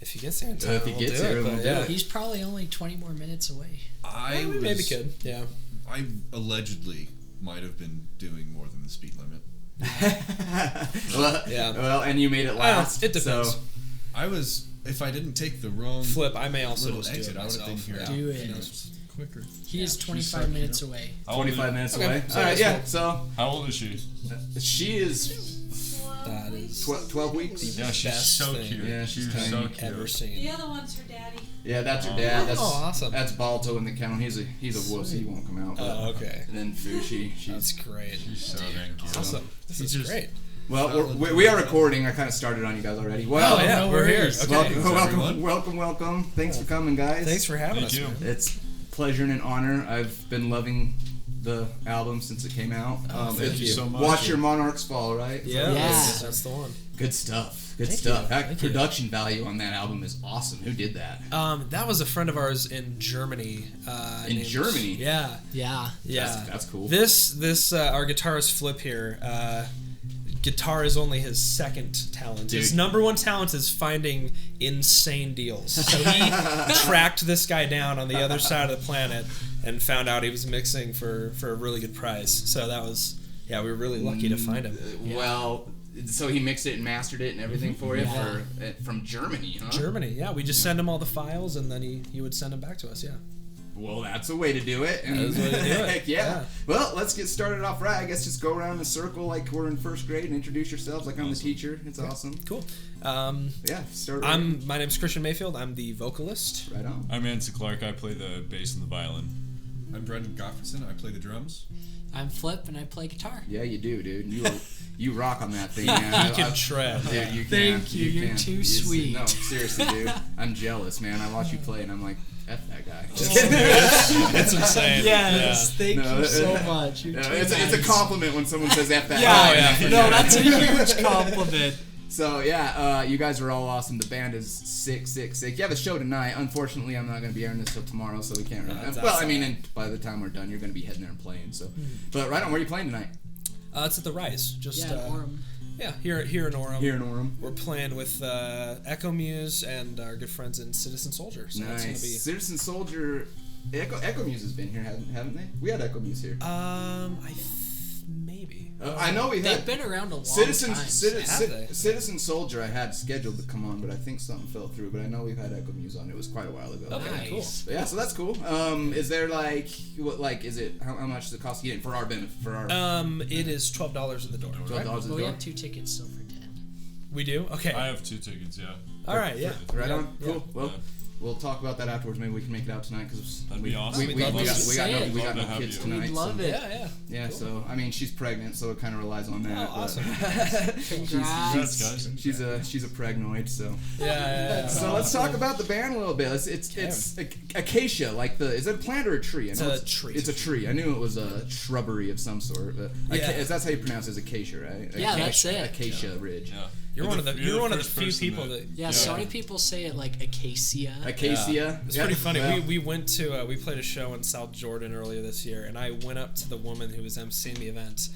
If he gets there in time, if he gets there, we'll do it. He's probably only 20 more minutes away. Maybe could. Yeah. I allegedly might have been doing more than the speed limit. Well, and you made it last. It depends. So. I was. If I didn't take the wrong flip, I may also little just exit, do it myself. I would have been here. Do it. Quicker. He is 25 minutes away. 25 minutes Okay. away. So All right, yeah. So how old is she? She is. That is 12 weeks. Yeah, she's best so thing cute. Yeah, she's so I've cute. ever seen. The other one's her daddy. Yeah, that's her dad. That's awesome. That's Balto in the kennel. He's a wuss. He won't come out. But, okay. And then Fushi. That's great. She's so dang cute. Awesome. This is great. Well, we are recording. I kind of started on you guys already. Well, yeah, we're here. Okay. Welcome. Thanks for coming, guys. Thanks for having us. you. Man. It's a pleasure and an honor. I've been loving the album since it came out. Thank you so much. Watch Your Monarchs Fall, right? Yeah. Yeah. That's the one. Good stuff. Good Thank stuff. you. That Thank you. production value on that album is awesome. Who did that? That was a friend of ours in Germany. In Germany? Yeah. Yeah. Yeah. That's cool. This our guitarist Flip here. Guitar is only his second talent. Dude. His number one talent is finding insane deals. So he tracked this guy down on the other side of the planet and found out he was mixing for a really good price. So that was, we were really lucky to find him. Well, so he mixed it and mastered it and everything for you from Germany, huh? Germany, yeah. We just send him all the files and then he would send them back to us, yeah. Well, that's a way to do it. And That is a way to do it. Heck yeah. Well, let's get started off right. I guess just go around in a circle like we're in first grade and introduce yourselves like I'm the teacher. It's awesome. Cool. Start. My name's Christian Mayfield. I'm the vocalist. Right on. I'm Anson Clark. I play the bass and the violin. I'm Brendan Goffredson. I play the drums. I'm Flip and I play guitar. Yeah, you do, dude. You rock on that thing, man. You can shred. Dude, you can. Thank you. You're too sweet. No, seriously, dude. I'm jealous, man. I watch you play and I'm like, F that guy. It's insane. Yes, thank you so much. You're too it's nice. a compliment when someone says F that Yeah, guy. no, that's a huge compliment. So you guys are all awesome. The band is sick. You have a show tonight. Unfortunately, I'm not going to be airing this till tomorrow, so we can't. And by the time we're done, you're going to be heading there and playing. So, but right on, where are you playing tonight? It's at the Rise. Just Orem. Yeah, here in Orem. Here in Orem. We're playing with Echo Muse and our good friends in Citizen Soldier. So Nice. it's gonna be Citizen Soldier. Echo Muse has been here, haven't they? We had Echo Muse here. Maybe. I know we've They've been around a long Citizen time. Citizen Soldier I had scheduled to come on, but I think something fell through. But I know we've had Echo Muse on. It was quite a while ago. Okay, cool. But yeah, so that's cool. Is there is it how much does it cost to get in for our benefit it is $12 at the door. $12 at the Well, we door? have 2 tickets still for 10. We do? Okay. I have 2 tickets, yeah. All right, yeah. Right on. Yeah. Cool. Well, we'll talk about that afterwards. Maybe we can make it out tonight because That'd be awesome. we We'd love got to no Love to have kids you. tonight. We'd love it. Yeah. Yeah, Cool. so I mean she's pregnant, so it kind of relies on that. Oh, awesome. Congrats. guys. She's a pregnoid, so. Yeah. So let's talk about the band a little bit. It's acacia, is it a plant or a tree? It's a tree. It's a tree. I knew it was a shrubbery of some sort. That's how you pronounce it, is acacia, right? Yeah, that's it. Acacia Ridge. Yeah. You're one of the first few person people that Yeah, so many people say it like Acacia. Acacia. It's pretty funny. Well, We went to we played a show in South Jordan earlier this year, and I went up to the woman who was emceeing the event,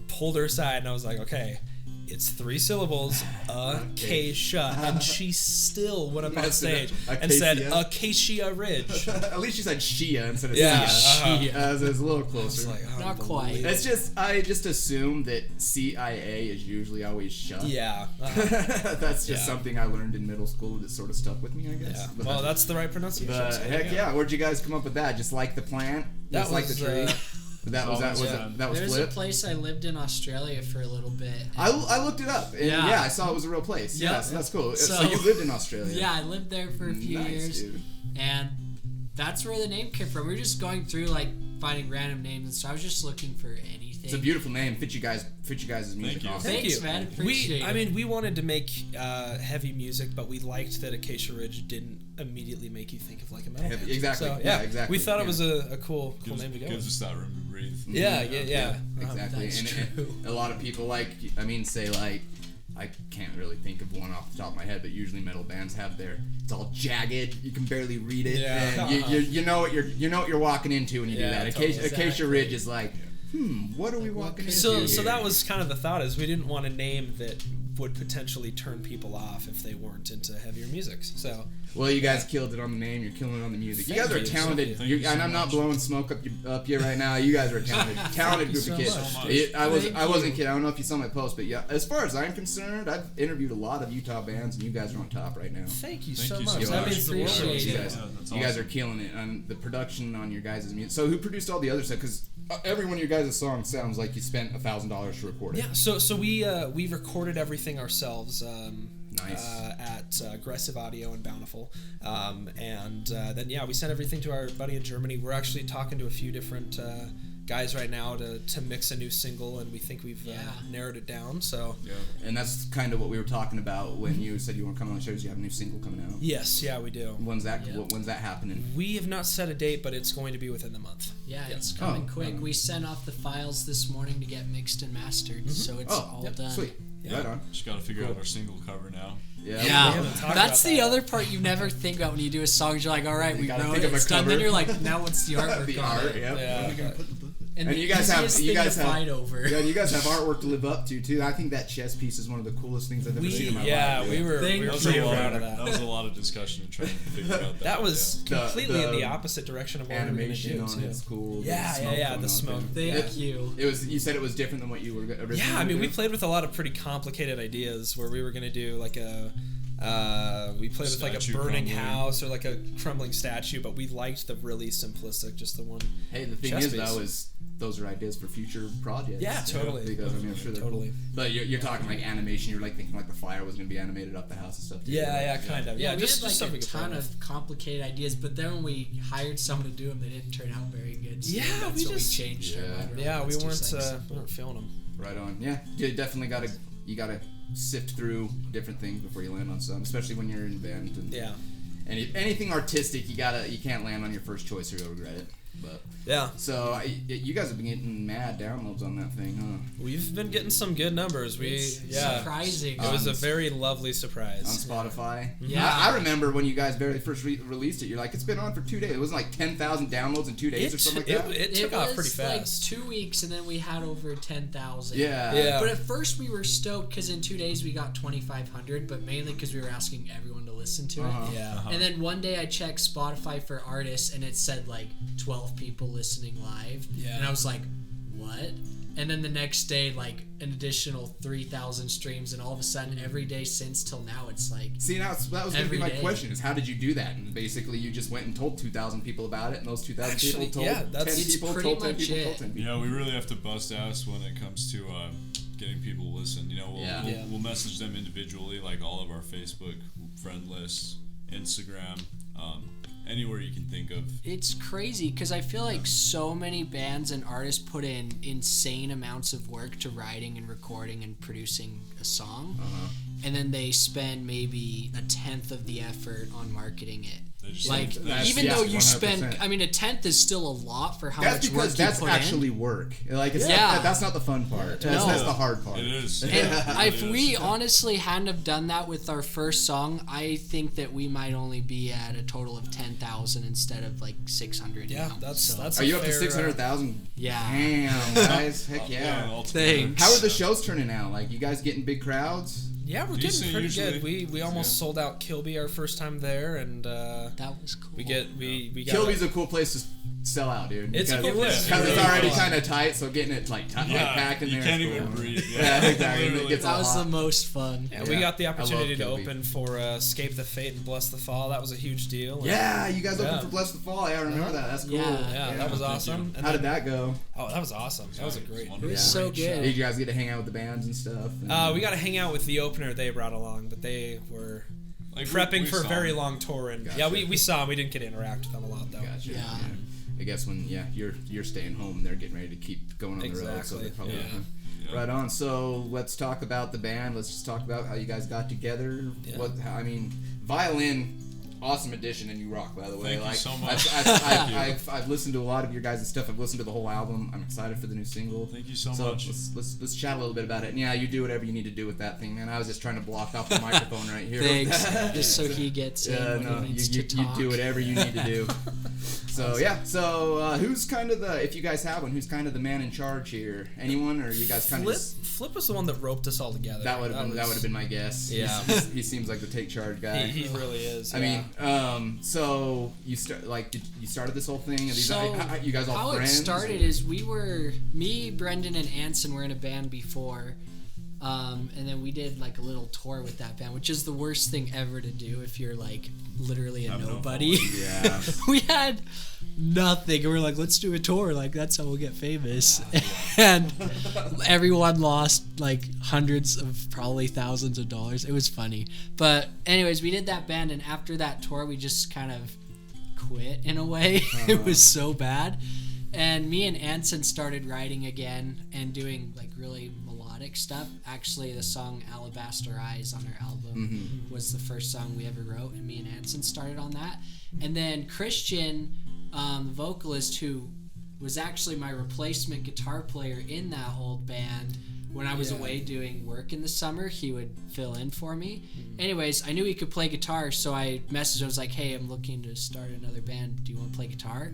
pulled her aside, and I was like, okay, it's 3 syllables, acacia, and she still went up on stage and said Acacia Ridge. At least she said Shia instead of Yeah, Sia. It was a little closer. Like, Not quite. It's just I just assume that CIA is usually always shut. Yeah. That's just something I learned in middle school that sort of stuck with me, I guess. Yeah. But, Well, that's the right pronunciation. but so there heck you go. yeah, where'd you guys come up with that? Just like the plant? That Just like was, the tree? That was There's Flip? a place I lived in Australia for a little bit. I looked it up, and I saw it was a real place. Yeah. Yeah, so that's cool. So, So- you lived in Australia. Yeah, I lived there for a few Nice, years, dude. and that's where the name came from. We were just going through finding random names, and so I was just looking for anything. It's a beautiful name. Fit you guys' music. you. Awesome. Thanks, man. Appreciate it. We wanted to make heavy music, but we liked that Acacia Ridge didn't immediately make you think of like a metal band. Exactly. So, Yeah, exactly. We thought Yeah. it was a cool Gives, name to go gives with. us that room to breathe. Yeah. Exactly. That's and true. a lot of people I can't really think of one off the top of my head, but usually metal bands have it's all jagged. You can barely read it, Yeah. and you know what you're walking into when you do Yeah, that. totally. Acacia Ridge is like, what are we walking into? So here? that was kind of the thought, is we didn't want a name that would potentially turn people off if they weren't into heavier music. So Well, you guys killed it on the name. You're killing it on the music. You guys are talented. Thank you so And I'm not much. blowing smoke up you right now. You guys are a talented group of kids. so much. I wasn't kidding. I don't know if you saw my post, but yeah, as far as I'm concerned, I've interviewed a lot of Utah bands, and you guys are on top right now. thank you Thank so you much. so That much. means the world. Appreciate You it. guys, Yeah, that's you guys awesome. are killing it on the production on your guys' music. So who produced all the other stuff? Because every one of your guys' songs sounds like you spent $1,000 to record it. Yeah, so we recorded everything ourselves. Nice. At Aggressive Audio in Bountiful, and then we sent everything to our buddy in Germany. We're actually talking to a few different guys right now to mix a new single, and we think we've narrowed it down. So Yeah. And that's kind of what we were talking about when you said you weren't coming on the shows. You have a new single coming out. yes, we do. When's that? Yeah. When's that happening? We have not set a date, but it's going to be within the month. Yeah, it's coming Oh, quick. We sent off the files this morning to get mixed and mastered, so it's all done. Sweet. Yeah. Right on. Just got to figure out our single cover now. Yeah. We Yeah, haven't talked that's about the that. other part you never think about when you do a song. You're like, all right, we gotta wrote think it, of a it's done. Then cover. you're like, now what's the artwork The on art. it? Yep. Yeah. And the you guys have easiest you thing guys to have fight over. Yeah, you guys have artwork to live up to too. I think that chess piece is one of the coolest things I've ever seen in my life. we were Thank we were you. pretty That was a lot proud of- of that. That was a lot of discussion and trying to figure out that. That was Yeah. completely in The the opposite direction of what we were going to Animation do on too. it's cool. Yeah, smoke yeah, going the on smoke. there. Thank you. It was. You said it was different than what you were originally. Yeah, I mean, we doing? played with a lot of pretty complicated ideas where we were going to do like we played with like a Statue burning crumbling. house or like a crumbling statue, but we liked the really simplistic, just the one. Hey, the thing chess is piece. though, is those are ideas for future projects. Yeah, totally. Because I mean, I'm sure they're Totally. cool. But you're talking like animation. You're like thinking like the fire was gonna be animated up the house and stuff. Too, Yeah, right? kind of. Yeah, Yeah, we just had like stuff we a could play ton with. of complicated ideas, but then when we hired someone to do them, they didn't turn out very good. So Yeah, that's we when just- we changed our Yeah. mind. Yeah, we Let's do weren't something we weren't feeling them. Right on. Yeah, you definitely gotta sift through different things before you land on some, especially when you're in a band. And Yeah. anything artistic, you can't land on your first choice or you'll regret it. But Yeah. so you guys have been getting mad downloads on that thing, huh? We've been getting some good numbers. It's Yeah. surprising. It was a On- very lovely On surprise. Spotify. Yeah. I remember when you guys very first released it. You're like, it's been on for 2 days. It wasn't like 10,000 downloads in 2 days or something like that. It took off pretty was fast. like 2 weeks, and then we had over 10,000. Yeah. Yeah. But at first we were stoked because in 2 days we got 2,500, but mainly because we were asking everyone to listen to Uh-huh. it. Yeah. And then one day I checked Spotify for artists, and it said like 12 people listening live. Yeah. And I was like, what? And then the next day, like an additional 3,000 streams, and all of a sudden, every day since till now, it's like See, now that was going to be Every my day. question: is how did you do that? And basically, you just went and told 2,000 people about it, and those 2,000 Actually, people told yeah, 10 that's- It's people, pretty told 10 much people, it. told 10 people. Yeah, we really have to bust ass when it comes to getting people to listen. You know, we'll, Yeah. we'll, Yeah. we'll message them individually, like all of our Facebook friend lists, Instagram, anywhere you can think of. it's crazy because I feel like so many bands and artists put in insane amounts of work to writing and recording and producing a song, and then they spend maybe a tenth of the effort on marketing it. They just Like That's- even yeah, though you 100%. spend, I mean, a tenth is still a lot for how That's much work because you that's put actually in. work. Like, it's Yeah. not, that's not the fun part. That's, No. that's the hard part. It is. And It if is. we honestly hadn't have done that with our first song, I think that we might only be at a total of 10,000 instead of like 600. Yeah, now. that's So, that's. Are a you up to fair, 600,000? yeah. Damn, guys. Heck yeah. Thanks. How are the shows turning out? Like, you guys getting big crowds? Yeah, we're Decent getting pretty usually. good. We almost sold out Kilby our first time there, and That was cool. we got Kilby's a cool place to sell out, dude. It's a because, cool place. Because it's Really already cool. kind of tight, so getting it like packed in you there. can't is even cool. breathe. Yeah, exactly. Literally. It gets That was hot. the most fun. Yeah, we Yeah. got the I love opportunity to Kilby. open for Escape the Fate and Bless the Fall. That was a huge deal. And- Yeah, you guys Yeah. opened for Bless the Fall. Yeah, I remember that. That's cool. Yeah. that was thank you. awesome. And How then- did that go? Oh, that was awesome. That was a great. It was so great show. good. Did you guys get to hang out with the bands and stuff? We got to hang out with the opener they brought along, but they were Like, prepping we for a saw very them. long tour, and Gotcha. yeah, we saw them. We didn't get to interact with them a lot though. Gotcha. Yeah. I guess when you're staying home and they're getting ready to keep going on the road, so Exactly. they're probably Yeah. right on. So let's talk about the band. Let's just talk about how you guys got together. Yeah. Violin. Awesome addition, and you rock, by the way. Thank you like, so much. I've listened to a lot of your guys' stuff. I've listened to the whole album. I'm excited for the new single. Thank you so So much. let's chat a little bit about it. And yeah, you do whatever you need to do with that thing, man. I was just trying to block off the microphone right here. Thanks. Just so he gets in Yeah, when no, he needs you to talk. do whatever you need to do. So yeah, so who's kind of the, if you guys have one, who's kind of the man in charge here? Anyone, or you guys kind of Flip was the one that roped us all together. That would have been my guess. Yeah. He seems like the take charge guy. He really is. I mean, so you you started this whole thing. Are these, So you guys all how friends? it started is me, Brendan, and Anson were in a band before. And then we did like a little tour with that band, which is the worst thing ever to do if you're like literally a nobody. Yeah. We had nothing, and we're like, let's do a tour. Like that's how we'll get famous. And everyone lost like hundreds of, probably thousands of dollars. It was funny, but anyways, we did that band, and after that tour, we just kind of quit in a way. It was so bad. And me and Anson started writing again and doing like really melodic stuff. Actually, the song Alabaster Eyes on our album was the first song we ever wrote, and me and Anson started on that. And then Christian, the vocalist, who was actually my replacement guitar player in that old band, when I was away doing work in the summer, he would fill in for me. Anyways, I knew he could play guitar, so I messaged him. I was like, hey, I'm looking to start another band. Do you want to play guitar?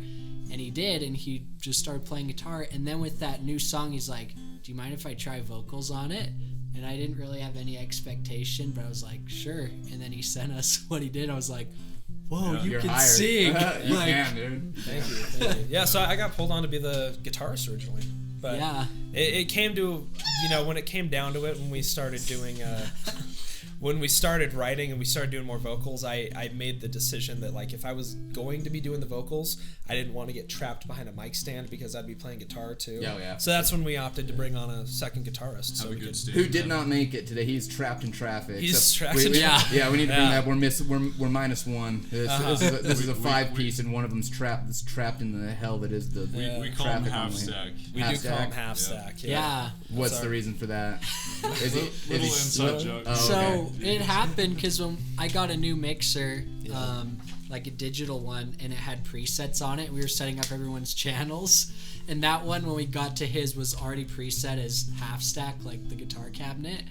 And he did, and he just started playing guitar. And then with that new song, he's like, do you mind if I try vocals on it? And I didn't really have any expectation, but I was like, sure. And then he sent us what he did. I was like, whoa, you You're can hired. sing. You Like, can, dude. Thank you. Yeah, so I got pulled on to be the guitarist originally. But yeah. it came to, when it came down to it, when we started doing, when we started writing and we started doing more vocals, I made the decision that, like, if I was going to be doing the vocals, I didn't want to get trapped behind a mic stand because I'd be playing guitar too. Yeah. So that's when we opted to bring on a second guitarist. So we could, who did not make it today. He's trapped in traffic. He's trapped in traffic. Yeah, we need to bring that. We're -1. This is a 5-piece, and one of them's trapped in the hell that is the We call him traffic half on the stack. We do call him half stack. Yeah. What's the reason for that? Is he Little inside joke. Oh, So okay. it happened because when I got a new mixer, like a digital one, and it had presets on it. We were setting up everyone's channels, and that one, when we got to his, was already preset as half stack, like the guitar cabinet.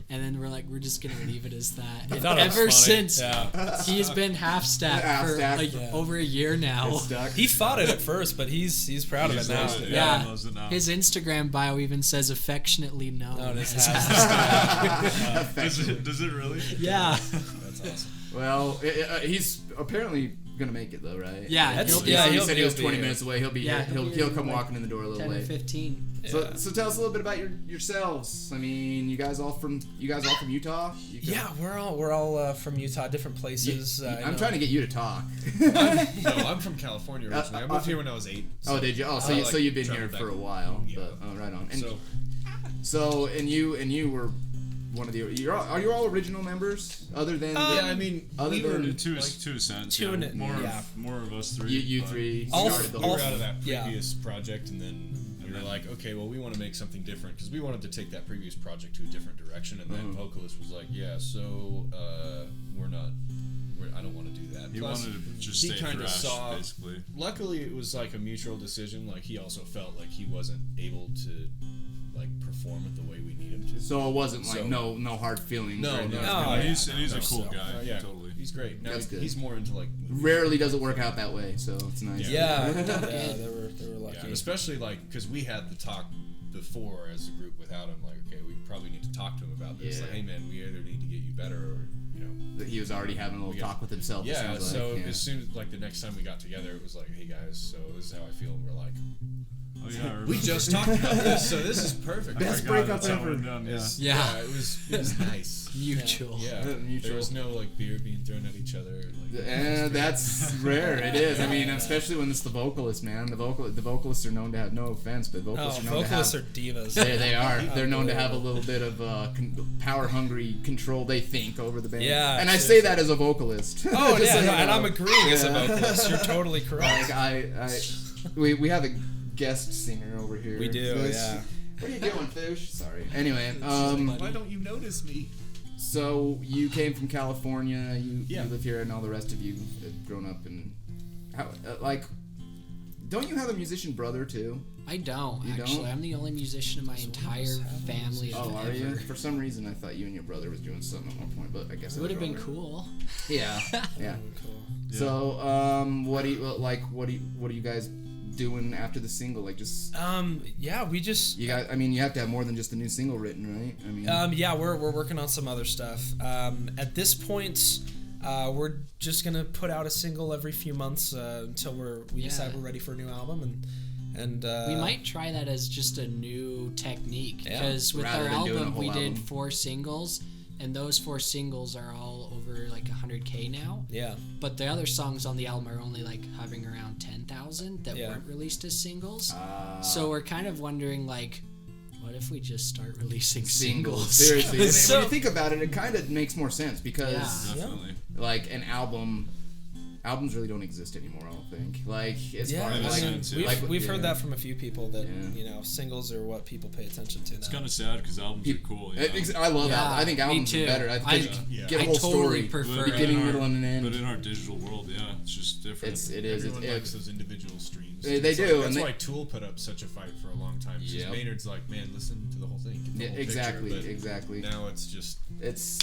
And then we're like, we're just gonna leave it as that. And thought it was ever funny. since, he's been half stack for like over a year now. He fought it at first, but he's proud of it now. Loves it. Yeah. He loves it now. His Instagram bio even says affectionately known. No, it's as half Does it really? Yeah. That's awesome. Well, he's apparently gonna make it though, right? Yeah, That's- he'll, yeah, He he'll said he was be 20 here. minutes away. He'll be Yeah, here. he'll be He'll here come like walking in the door a little 10 or late. 15. So tell us a little bit about yourselves. I mean, you guys all from Utah? Yeah, we're all from Utah, different places. I'm trying to get you to talk. No, I'm from California originally. I moved here when I was 8. Oh, did you? Oh, so like, you've been here traveled for a back. while. Yeah. But, oh, right on. And So and you were one of the. Are you all original members? Other than yeah, I mean, other we were than To a sense. Two yeah. and- more yeah. more of us three. you but- three All- started the we whole were out of that Yeah. previous project, and then we were like, okay, well, we want to make something different because we wanted to take that previous project to a different direction. And then vocalist was like, yeah, so I don't want to do that. He Plus, wanted to just he stay kinda fresh, saw- basically. Luckily, it was like a mutual decision. Like he also felt like he wasn't able to like perform it the way we need him to. So it wasn't like So- no hard feelings. No, or anything. no. Oh, And yeah. he's a No, cool so- guy. Yeah, Totally. he's great. Now That's good. he's more into like Rarely does it work out that way, so it's nice. Yeah, they were lucky. yeah, and especially like because we had the talk before as a group without him. Like, okay, we probably need to talk to him about this. Yeah. Like, hey man, we either need to get you better or That he was already having a little talk with himself. it Yeah, sounds so like, yeah. as soon as like the next time we got together, it was like, hey guys, so this is how I feel, and we're like, Oh yeah. I remember. we just talked about this, so this is perfect. Best God, breakup that's how ever. we're done, yeah. Yeah. it was nice. Mutual. Yeah, Mutual. there was no like beer being thrown at each other. Like, That's rare. It is. I mean, especially when it's the vocalist, man. The vocalists are known to have, no offense, but vocalists are known vocalists to are have. divas. They are. They're known to have a little bit of power hungry control. They think over the band. Yeah, and I say that as a vocalist. Oh Just yeah, so no, you and know. I'm agreeing as a Yeah. vocalist. You're totally correct. Like we have a guest singer over here. We do, Foosh. yeah. What are you doing, Foosh? Sorry. Anyway, why don't you notice me? so you came from California. You Yeah. live here, and all the rest of you have grown up in. How don't you have a musician brother too? I don't, You actually. don't? I'm the only musician in my entire family. Oh, are you? ever. For some reason, I thought you and your brother was doing something at one point, but I guess It I would have was been wrong. cool. Yeah, yeah. Cool. So, what are you guys doing after the single? Like, just we just you guys. I mean, you have to have more than just a new single written, right? I mean, we're working on some other stuff. At this point, we're just gonna put out a single every few months until we decide we're ready for a new album, and we might try that as just a new technique, because with Rather our than doing a album whole we did album. 4 singles, and those 4 singles are all over like 100K now. Yeah. But the other songs on the album are only like hovering around 10,000 that weren't released as singles. So we're kind of wondering, like, what if we just start releasing singles? Seriously. And So- when you think about it, it kind of makes more sense because, Definitely. like, albums really don't exist anymore. I don't think. Like, as far I as mean, we've heard that from a few people that Yeah. singles are what people pay attention to now. It's kind of sad because albums are cool. You know? I love Yeah, albums. I think me albums too. are better. I think Yeah. get a I whole totally story, prefer beginning, in middle, our- and an But end. in our digital world, it's just different. It is. Everyone likes those individual streams. They It's do, That's and why Tool put up such a fight for a long time. Because Yep. Maynard's like, man, listen to the whole thing. Get the whole Exactly. picture. But Exactly. Now it's just It's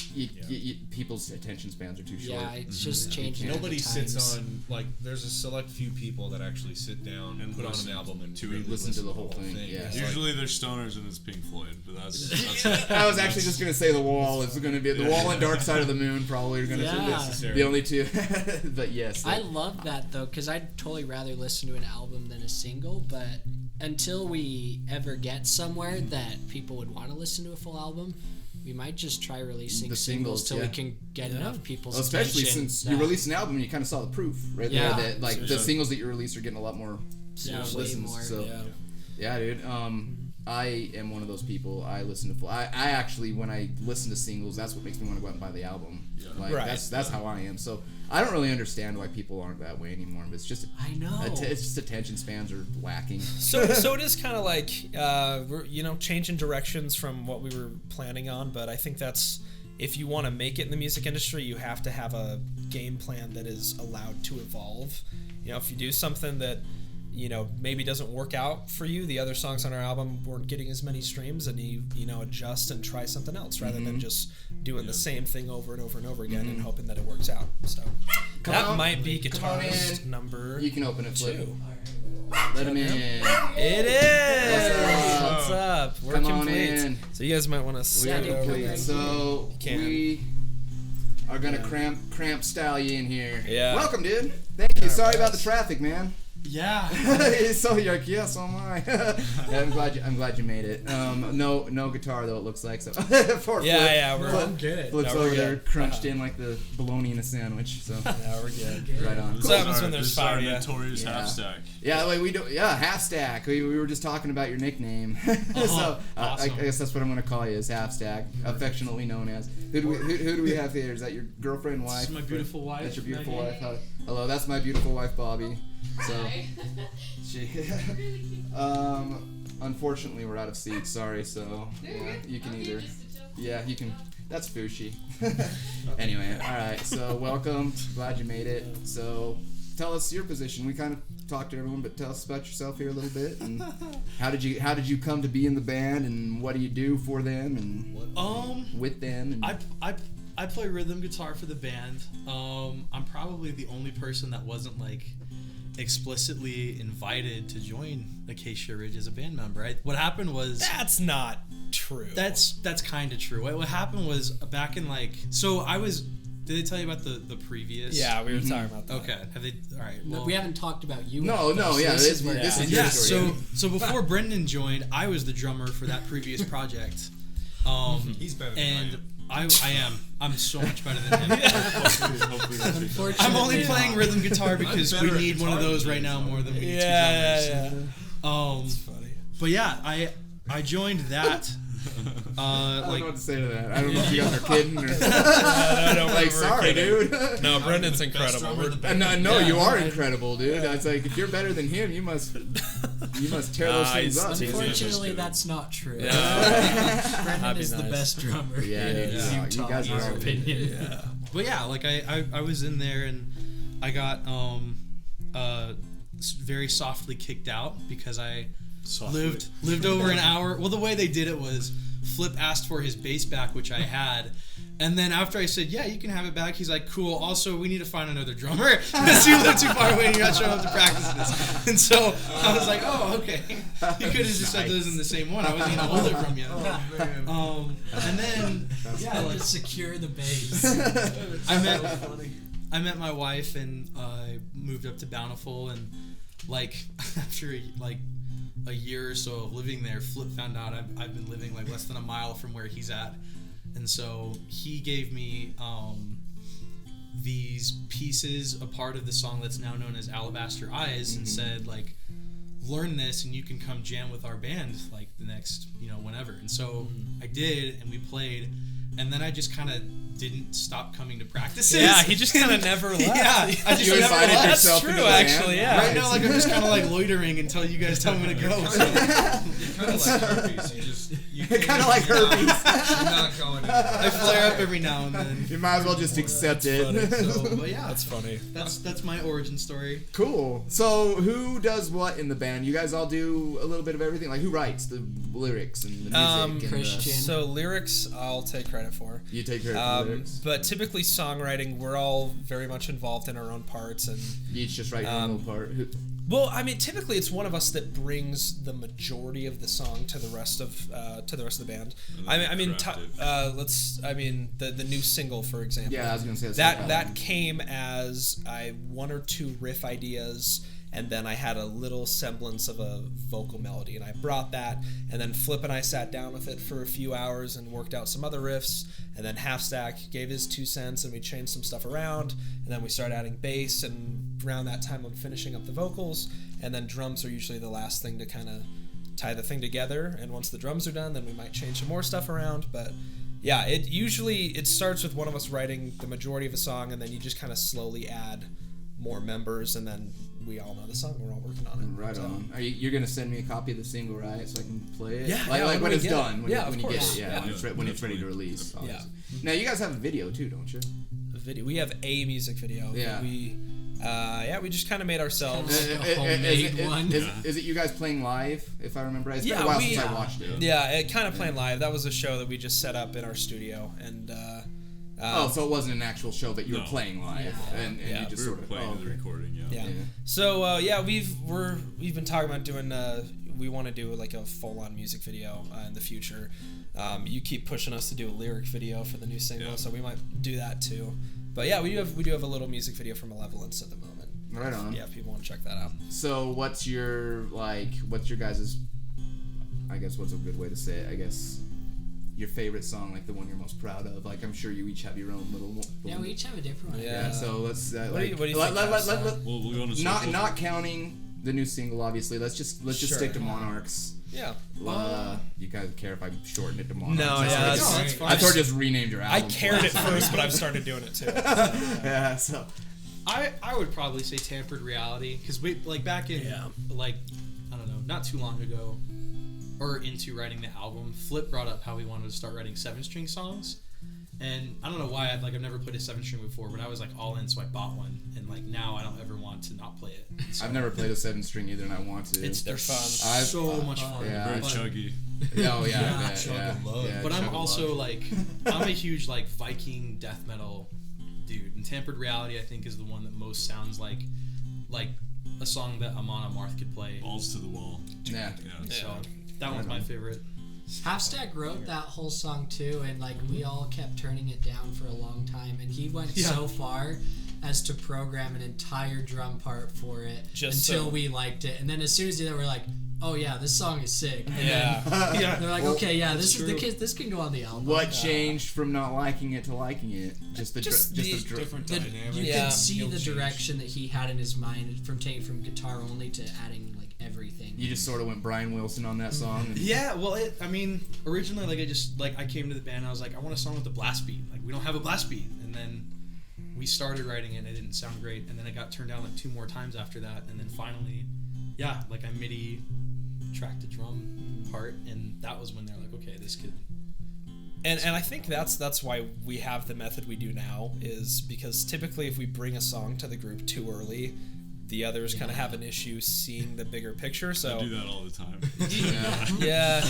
people's attention spans are too short. Yeah, it's just changing. with nobody the sits times. on, like, there's a select few people that actually sit down and put on an album and really listen to the whole thing, yeah. It's like- Usually they're stoners and it's Pink Floyd, but that's I was actually just gonna say The Wall is gonna be The Wall and Dark Side of the Moon probably are gonna Yeah. be the only two. But yes, I love that though, because I'd totally rather listen to an album than a single. But until we ever get somewhere that people would want to listen to a full album, we might just try releasing The singles singles, till yeah. we can get enough people's especially attention. since you released an album, you kind of saw the proof right Yeah. there that like the singles that you released are getting a lot more way listens. more. So Yeah. yeah, dude. I am one of those people. I listen to full. I actually, when I listen to singles, that's what makes me want to go out and buy the album. Yeah. Like Right. that's how I am. So I don't really understand why people aren't that way anymore. But it's just I know. it's just attention spans are lacking. So it is kind of like we're changing directions from what we were planning on, but I think that's, if you want to make it in the music industry, you have to have a game plan that is allowed to evolve. If you do something that maybe doesn't work out for you, the other songs on our album weren't getting as many streams, and you adjust and try something else rather than just doing the same thing over and over and over again and hoping that it works out. So that might be guitarist number You can open it, Flip. 2. Let him in. It is. What's up? We're Come on complete. in. So you guys might want to We sit are over complete. there. So can. we are gonna cramp style you in here. Yeah. Welcome, dude. Thank you. Sorry right. about the traffic, man. Yeah. So you're like, yeah, so am I. Yeah, I'm glad you made it. No guitar though. It looks like so. Poor Yeah, Flip. we're I'm good. Flip's No, we're over there good. crunched in like the bologna in a sandwich. So we're good. right on. So that happens when there's this is our fire, yeah. notorious Yeah. half stack. Yeah, like we do. Yeah, half stack. We were just talking about your nickname, so awesome. I guess that's what I'm gonna call you, is half stack, affectionately known as. Who do we have here? Is that your girlfriend, wife? This is my beautiful wife. That's your beautiful Maggie. wife. Hello, that's my beautiful wife, Bobby. So she, unfortunately, we're out of seats. Sorry. So yeah, you can either. Yeah, you can. That's Fushi. Anyway, all right. So welcome. Glad you made it. So tell us your position. We kind of talked to everyone, but tell us about yourself here a little bit. And how did you come to be in the band, and what do you do for them and with them? And I play rhythm guitar for the band. I'm probably the only person that wasn't like explicitly invited to join Acacia Ridge as a band member. What happened was That's not true. that's kind of true. What happened was back in so I was. Did they tell you about the previous? Yeah, we were talking about that. Okay. Have they? All right. No, Well, we haven't talked about you. no, yet, though, so yeah, this is where this it is is. your yeah. story. So before Brendan joined, I was the drummer for that previous project. He's better than And I am. I am. I'm so much better than him. Hopefully that's it. Unfortunately, I'm only playing rhythm guitar because we better at need one of guitar those than right you, now so- more than we need Yeah. two drummers. Funny. But yeah, I joined that. I don't know Like what to say to that. I don't know if you guys are kidding or. No, Like, sorry, dude. No, Brendan's Best incredible. drummer in the And band. no, you are incredible, dude. It's like, if you're better than him, you must tear those things up. he's- Unfortunately, that's not true. That'd Brendan be is the nice. best drummer. Yeah, dude. Yeah. You guys in are our all opinion. but yeah, like I was in there and I got very softly kicked out because I lived over an hour. Well, the way they did it was Flip asked for his bass back, which I had, And then after I said, yeah, you can have it back, he's like, cool. Also, we need to find another drummer because you live too far away and you're not showing up to practice this. And so I was like, oh, okay. You could have just said those in the same one. I wasn't going to hold it from you. And then, let's secure the base. I met my wife and I moved up to Bountiful, and like after like a year or so of living there, Flip found out I've been living like less than a mile from where he's at. And so he gave me these pieces, a part of the song that's now known as Alabaster Eyes, and said, like, learn this and you can come jam with our band, like, the next, whenever. And so I did, and we played, and then I just kind of didn't stop coming to practices. Yeah, he just kind of never left. Yeah, I just You never invited left. yourself That's true, into the band? actually, yeah. Right now, like, I'm just kind of like loitering until you guys tell me to go. So. Kind of like herpes. You Kind of like herpes. You're not going anywhere. I flare up every now and then. You might as well just accept it. So, but yeah, That's funny. that's my origin story. Cool. So who does what in the band? You guys all do a little bit of everything? Like, who writes the lyrics and the music? And Christian. So lyrics, I'll take credit for. You take care of the lyrics? But typically songwriting, we're all very much involved in our own parts, and You each just write your own little part? well, I mean, typically it's one of us that brings the majority of the song to the rest of the band. I mean, the new single, for example. Yeah, I was gonna say that came as one or two riff ideas, and then I had a little semblance of a vocal melody, and I brought that, and then Flip and I sat down with it for a few hours and worked out some other riffs, and then Half Stack gave his 2 cents, and we changed some stuff around, and then we started adding bass, and around that time I'm finishing up the vocals, and then drums are usually the last thing to kind of tie the thing together, and once the drums are done, then we might change some more stuff around, but yeah, it starts with one of us writing the majority of a song, and then you just kind of slowly add more members, and then we all know the song. We're all working on it. Right on. You're gonna send me a copy of the single, right? So I can play it. Yeah, Like when it's done. When of you get course. it. Yeah. When it's ready to release. Yeah. Obviously. Now you guys have a video too, don't you? A video. We have a music video. Yeah. We just kind of made ourselves. A homemade one. Is it you guys playing live? If I remember right, it's been Yeah, a while since I watched it. Yeah, it kind of playing live. That was a show that we just set up in our studio, and So it wasn't an actual show, but you were No. playing live, Yeah. and Yeah. you just We were sort of playing the okay. recording, yeah. Yeah. So we've been talking about doing. We want to do like a full-on music video in the future. You keep pushing us to do a lyric video for the new single, Yeah. so we might do that too. But yeah, we do have a little music video for Malevolence at the moment. Right on. Yeah, if people want to check that out. So what's your guys'? I guess what's a good way to say it? I guess your favorite song, like the one you're most proud of. Like I'm sure you each have your own little. Yeah, we each have a different one. Yeah. So let's. What do you think, Alex? We'll go on a not circle. not counting the new single, obviously. Let's just Sure. stick to Monarchs. Yeah. You guys care if I shorten it to Monarchs? No, I yeah, sort of that's just- fine. I sort of just renamed your I album. cared at first, but I've started doing it too. Yeah. So. I would probably say Tampered Reality, because we like back in like I don't know, not too long ago, or into writing the album, Flip brought up how we wanted to start writing 7-string songs, and I don't know why I've never played a 7-string before, but I was like all in, so I bought one, and like now I don't ever want to not play it. So I've never played a 7-string either, and I want to. They're fun. so much fun. yeah, Very But- chuggy. Oh yeah, Yeah, yeah. But I'm Chug-a-lug. also like, I'm a huge like Viking death metal dude, and Tampered Reality I think is the one that most sounds like a song that Amon Amarth could play. Balls to the wall. Yeah. Yeah. So that one's my favorite. Half Stack wrote that whole song too, and like we all kept turning it down for a long time, and he went so far as to program an entire drum part for it Just until so- we liked it, and then as soon as he did that, we're like, oh yeah, this song is sick. And Yeah. then they're like, Well, okay, yeah, this is the true. kid. This can go on the album. What changed from not liking it to liking it? Just the Different The- dynamic. you Yeah. can see He'll the change. direction that he had in his mind from taking from guitar only to adding like everything. You just sort of went Brian Wilson on that song. And Yeah, well, originally I came to the band and I was like, I want a song with a blast beat. Like we don't have a blast beat, and then we started writing it and it didn't sound great, and then it got turned down like 2 more times after that, and then finally, like I MIDI tracked the drum part, and that was when they're like, okay, this could. And I think that's why we have the method we do now, is because typically if we bring a song to the group too early, the others kind of have an issue seeing the bigger picture. So I do that all the time. yeah.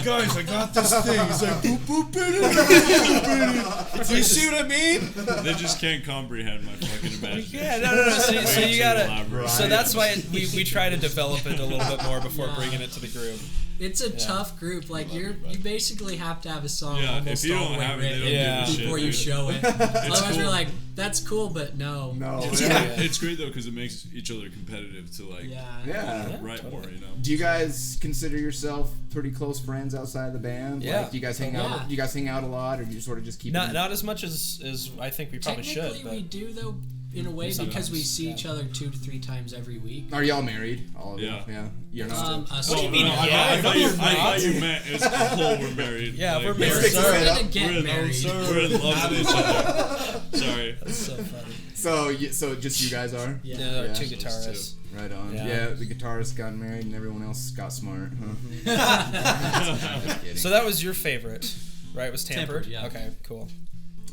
Guys, I got this thing. It's like boop boop boop. Do you see what I mean? They just can't comprehend my fucking imagination. Yeah, no. So you gotta. elaborate. So that's why we try to develop it a little bit more before bringing it to the group. It's a tough group. Like you basically have to have a song Yeah, almost if you all don't the way have it, they ready don't Yeah. give a shit. before you dude. show it. Otherwise, cool. we're like, that's cool, but no. It's great though because it makes each other competitive to like Yeah. write more, you know. Do you guys consider yourself pretty close friends outside of the band? Yeah. Like, do you guys hang out? Yeah. Do you guys hang out a lot, or do you sort of just keep? Not as much as I think we probably Technically, should. But we do though, in a way, because we Sometimes, see each other 2 to 3 times every week. Are y'all married? All of you? Yeah. Yeah. You're not. Us What do you two. mean? I Yeah, thought you not. meant as a whole we're married. Yeah, Like, we're married. Sticks We're it gonna up. get We're in, married. we're in love with each other. Sorry. That's so funny. So just you guys are. Yeah. Yeah, our Yeah. two Those guitarists. Right on. Yeah. Yeah. The guitarist got married and everyone else got smart. Huh? Just kidding. So that was your favorite, right? Was Tampered? Tampered, yeah. Okay, cool.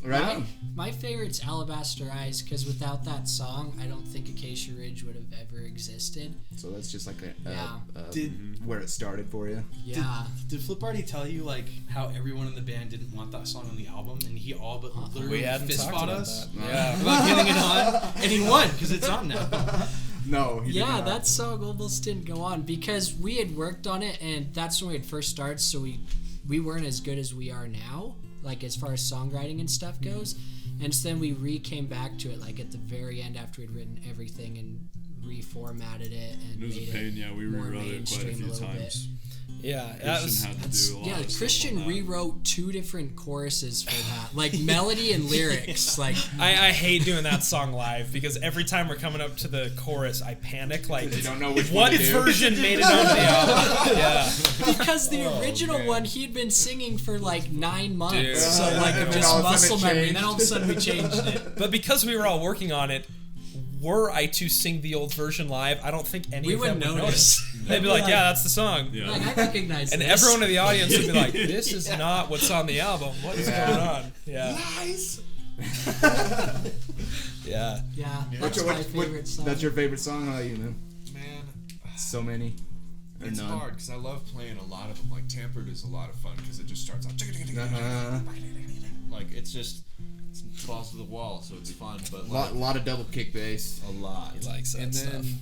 right on. My favorite's Alabaster Eyes, because without that song, I don't think Acacia Ridge would have ever existed. So that's just like Yeah. where it started for you. Yeah. Did Flip already tell you like how everyone in the band didn't want that song on the album, and he all but literally We hadn't fist talked fought about us that. Yeah. about getting it on, and he won because it's on now. No. He did Yeah, not. that song almost didn't go on because we had worked on it, and that's when we had first started, so we weren't as good as we are now, like as far as songwriting and stuff goes. And so then we came back to it like at the very end after we'd written everything and reformatted it and It was a made pain. it Yeah, we more rewrote it quite a mainstream few little bit. times. Yeah, that was. Christian had to do a lot Yeah, of stuff on Christian that. rewrote 2 different choruses for that, like melody and lyrics. Like I hate doing that song live because every time we're coming up to the chorus, I panic. Like, You don't know which what one to do. version made it on the album? Yeah. because the original one he'd been singing for like 9 months, Dude. so like And then just all of a muscle sudden it memory. And then all of a changed. sudden we changed it. But because we were all working on it, were I to sing the old version live, I don't think any We of them wouldn't would notice. They'd be like, "Yeah, that's the song." Yeah. Like I recognize And this. everyone in the audience would be like, "This is not what's on the album. What is Yeah. going on?" Yeah, Lies. yeah. Yeah, that's my favorite song. That's your favorite song? How about you, man? Man, So many. Or it's none. hard because I love playing a lot of them. Like Tampered is a lot of fun because it just starts out. Like it's just it's balls to the wall, so it's fun. But like Lot of double kick bass. a lot. He likes that And then stuff.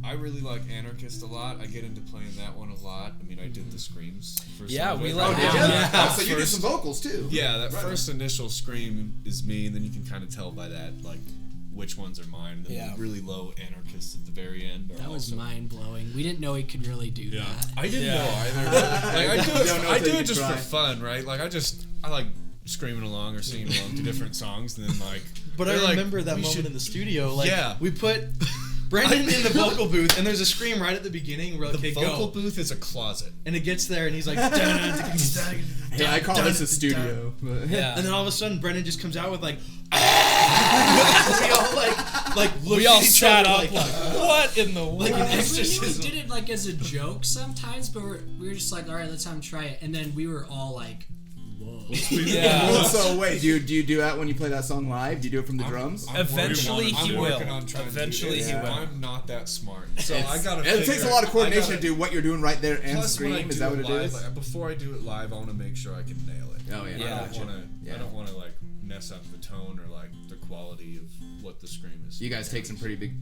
I really like Anarchist a lot. I get into playing that one a lot. I mean, I did the screams for Yeah, some of we it. like- Oh, did you? Yeah. Oh, so you did First- some vocals too. Yeah, that Right. first initial scream is me, and then you can kind of tell by that like which ones are mine. And then Yeah. the really low Anarchists at the very end. Are That was also mind blowing. We didn't know he could really do Yeah. that. I didn't Yeah. know either. Like, I do Don't know it. I till do you it just try. for fun, right? Like I like screaming along or singing along to different songs, and then like. But I they're like, remember that we moment should- in the studio. Like, Yeah. we put Brendan in the vocal booth, and there's a scream right at the beginning. We're like, The okay, vocal go. booth is a closet. And it gets there, and he's like, and Hey, I call this a studio. Yeah. then all of a sudden, Brendan just comes out with like, we all like look We all at each sat other up like, "What in the world?" like an We knew we exorcism. did it like as a joke sometimes, but we were just like, all right, let's have him try it. And then we were all like, whoa. Yeah. So wait, do you do that when you play that song live? Do you do it from the drums? Eventually I'm he will. working on trying Eventually to do he this. will. I'm not that smart, so I gotta. It takes a lot of coordination to do what you're doing right there and Plus, when I scream. Is do that what it live, is? like, before I do it live, I want to make sure I can nail it. Oh, yeah. Yeah. I don't want to. Yeah. I don't want to like mess up the tone or like the quality of what the scream is. You guys take some pretty big,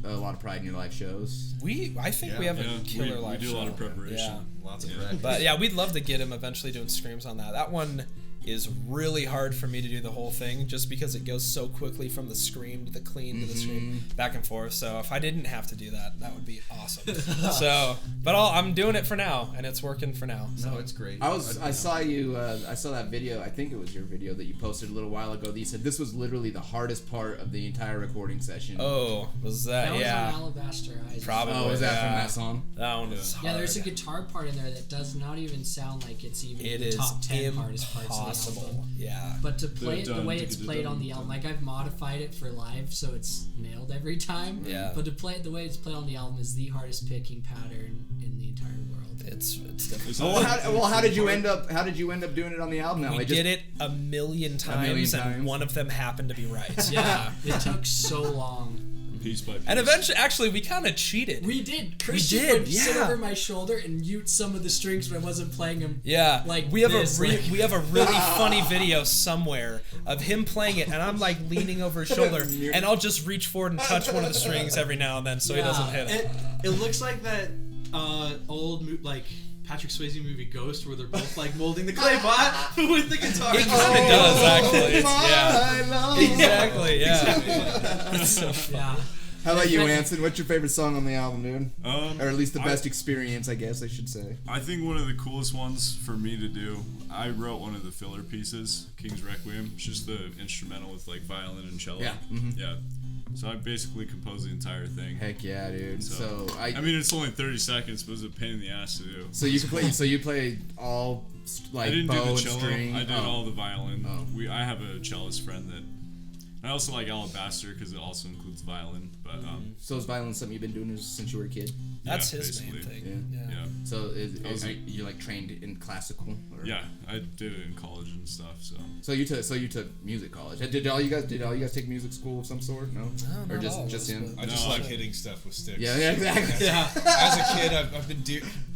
a lot of pride in your live shows. I think we Yeah. have a Yeah, killer we live do a lot show. of preparation. Yeah. Lots of Yeah. practice. But yeah, we'd love to get him eventually doing screams on that. That one is really hard for me to do the whole thing just because it goes so quickly from the scream to the clean to the scream back and forth. So if I didn't have to do that, that would be awesome. But I'm doing it for now, and it's working for now. So No, it's great. I saw you. I saw that video. I think it was your video that you posted a little while ago. That you said this was literally the hardest part of the entire recording session. Oh, was that? That was yeah, on Alabaster Eyes. probably. Oh, was that yeah. from that song? That one was hard. Yeah, there's a guitar part in there that does not even sound like it's even It the is top 10 hardest parts of the impossible. album. Yeah. But to play it the done way to it's get it played done. on the album, like I've modified it for live so it's nailed every time. Yeah. But to play it the way it's played on the album is the hardest picking pattern in the entire world. It's difficult. It's How did you end up? How did you end up doing it on the album? Now We did it a million times, and times. one of them happened to be right. Yeah, it took so long. piece by piece. And eventually, actually, we kind of cheated. We did. Christian did, would sit yeah. over my shoulder and mute some of the strings when I wasn't playing them. Yeah, Like we have this, we have a really funny video somewhere of him playing it, and I'm like leaning over his shoulder, and I'll just reach forward and touch one of the strings every now and then, so he doesn't hit it. It looks like that old like Patrick Swayze movie Ghost, where they're both like molding the clay pot with the guitar. It kind of does actually. Exactly. Yeah. It's so fun. Yeah. How about you, Anson? What's your favorite song on the album, dude? Or at least the I- best experience, I guess I should say. I think one of the coolest ones for me to do, I wrote one of the filler pieces, King's Requiem. It's just the instrumental with like violin and cello. Yeah. Mhm. Yeah. So I basically composed the entire thing. Heck yeah, dude. So I mean, it's only 30 seconds, but it was a pain in the ass to do. So you can play. So you play all like I didn't bow do the and cello. string. I did all the violin. Oh. I have a cellist friend that. I also like Alabaster because it also includes violin. But So is violin something you've been doing since you were a kid? That's yeah, his main basically. thing. Yeah. Yeah. So are you like trained in classical? Or? Yeah, I did it in college and stuff. So you took music college. Did all you guys take music school of some sort? No. No, Or not all of just us, him? but- I just No, like I- hitting stuff with sticks. Yeah, exactly. Yeah. As a kid, I've been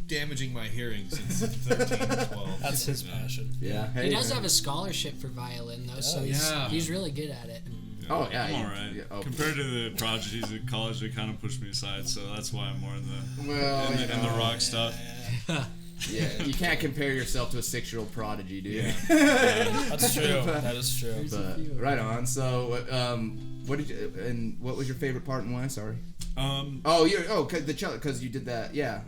damaging my hearing since 13 or 12. That's his passion. Yeah. Hey, He does man. have a scholarship for violin though, so yeah. he's really good at it. Oh yeah. I'm alright. Yeah, oh. Compared to the prodigies at college, they kind of pushed me aside, so that's why I'm more in the Well, in the rock stuff. Yeah, you can't compare yourself to a 6-year-old prodigy, dude. That's true. That is true. But right on. So, what did you and what was your favorite part and why? Sorry. The cello because you did that. Yeah.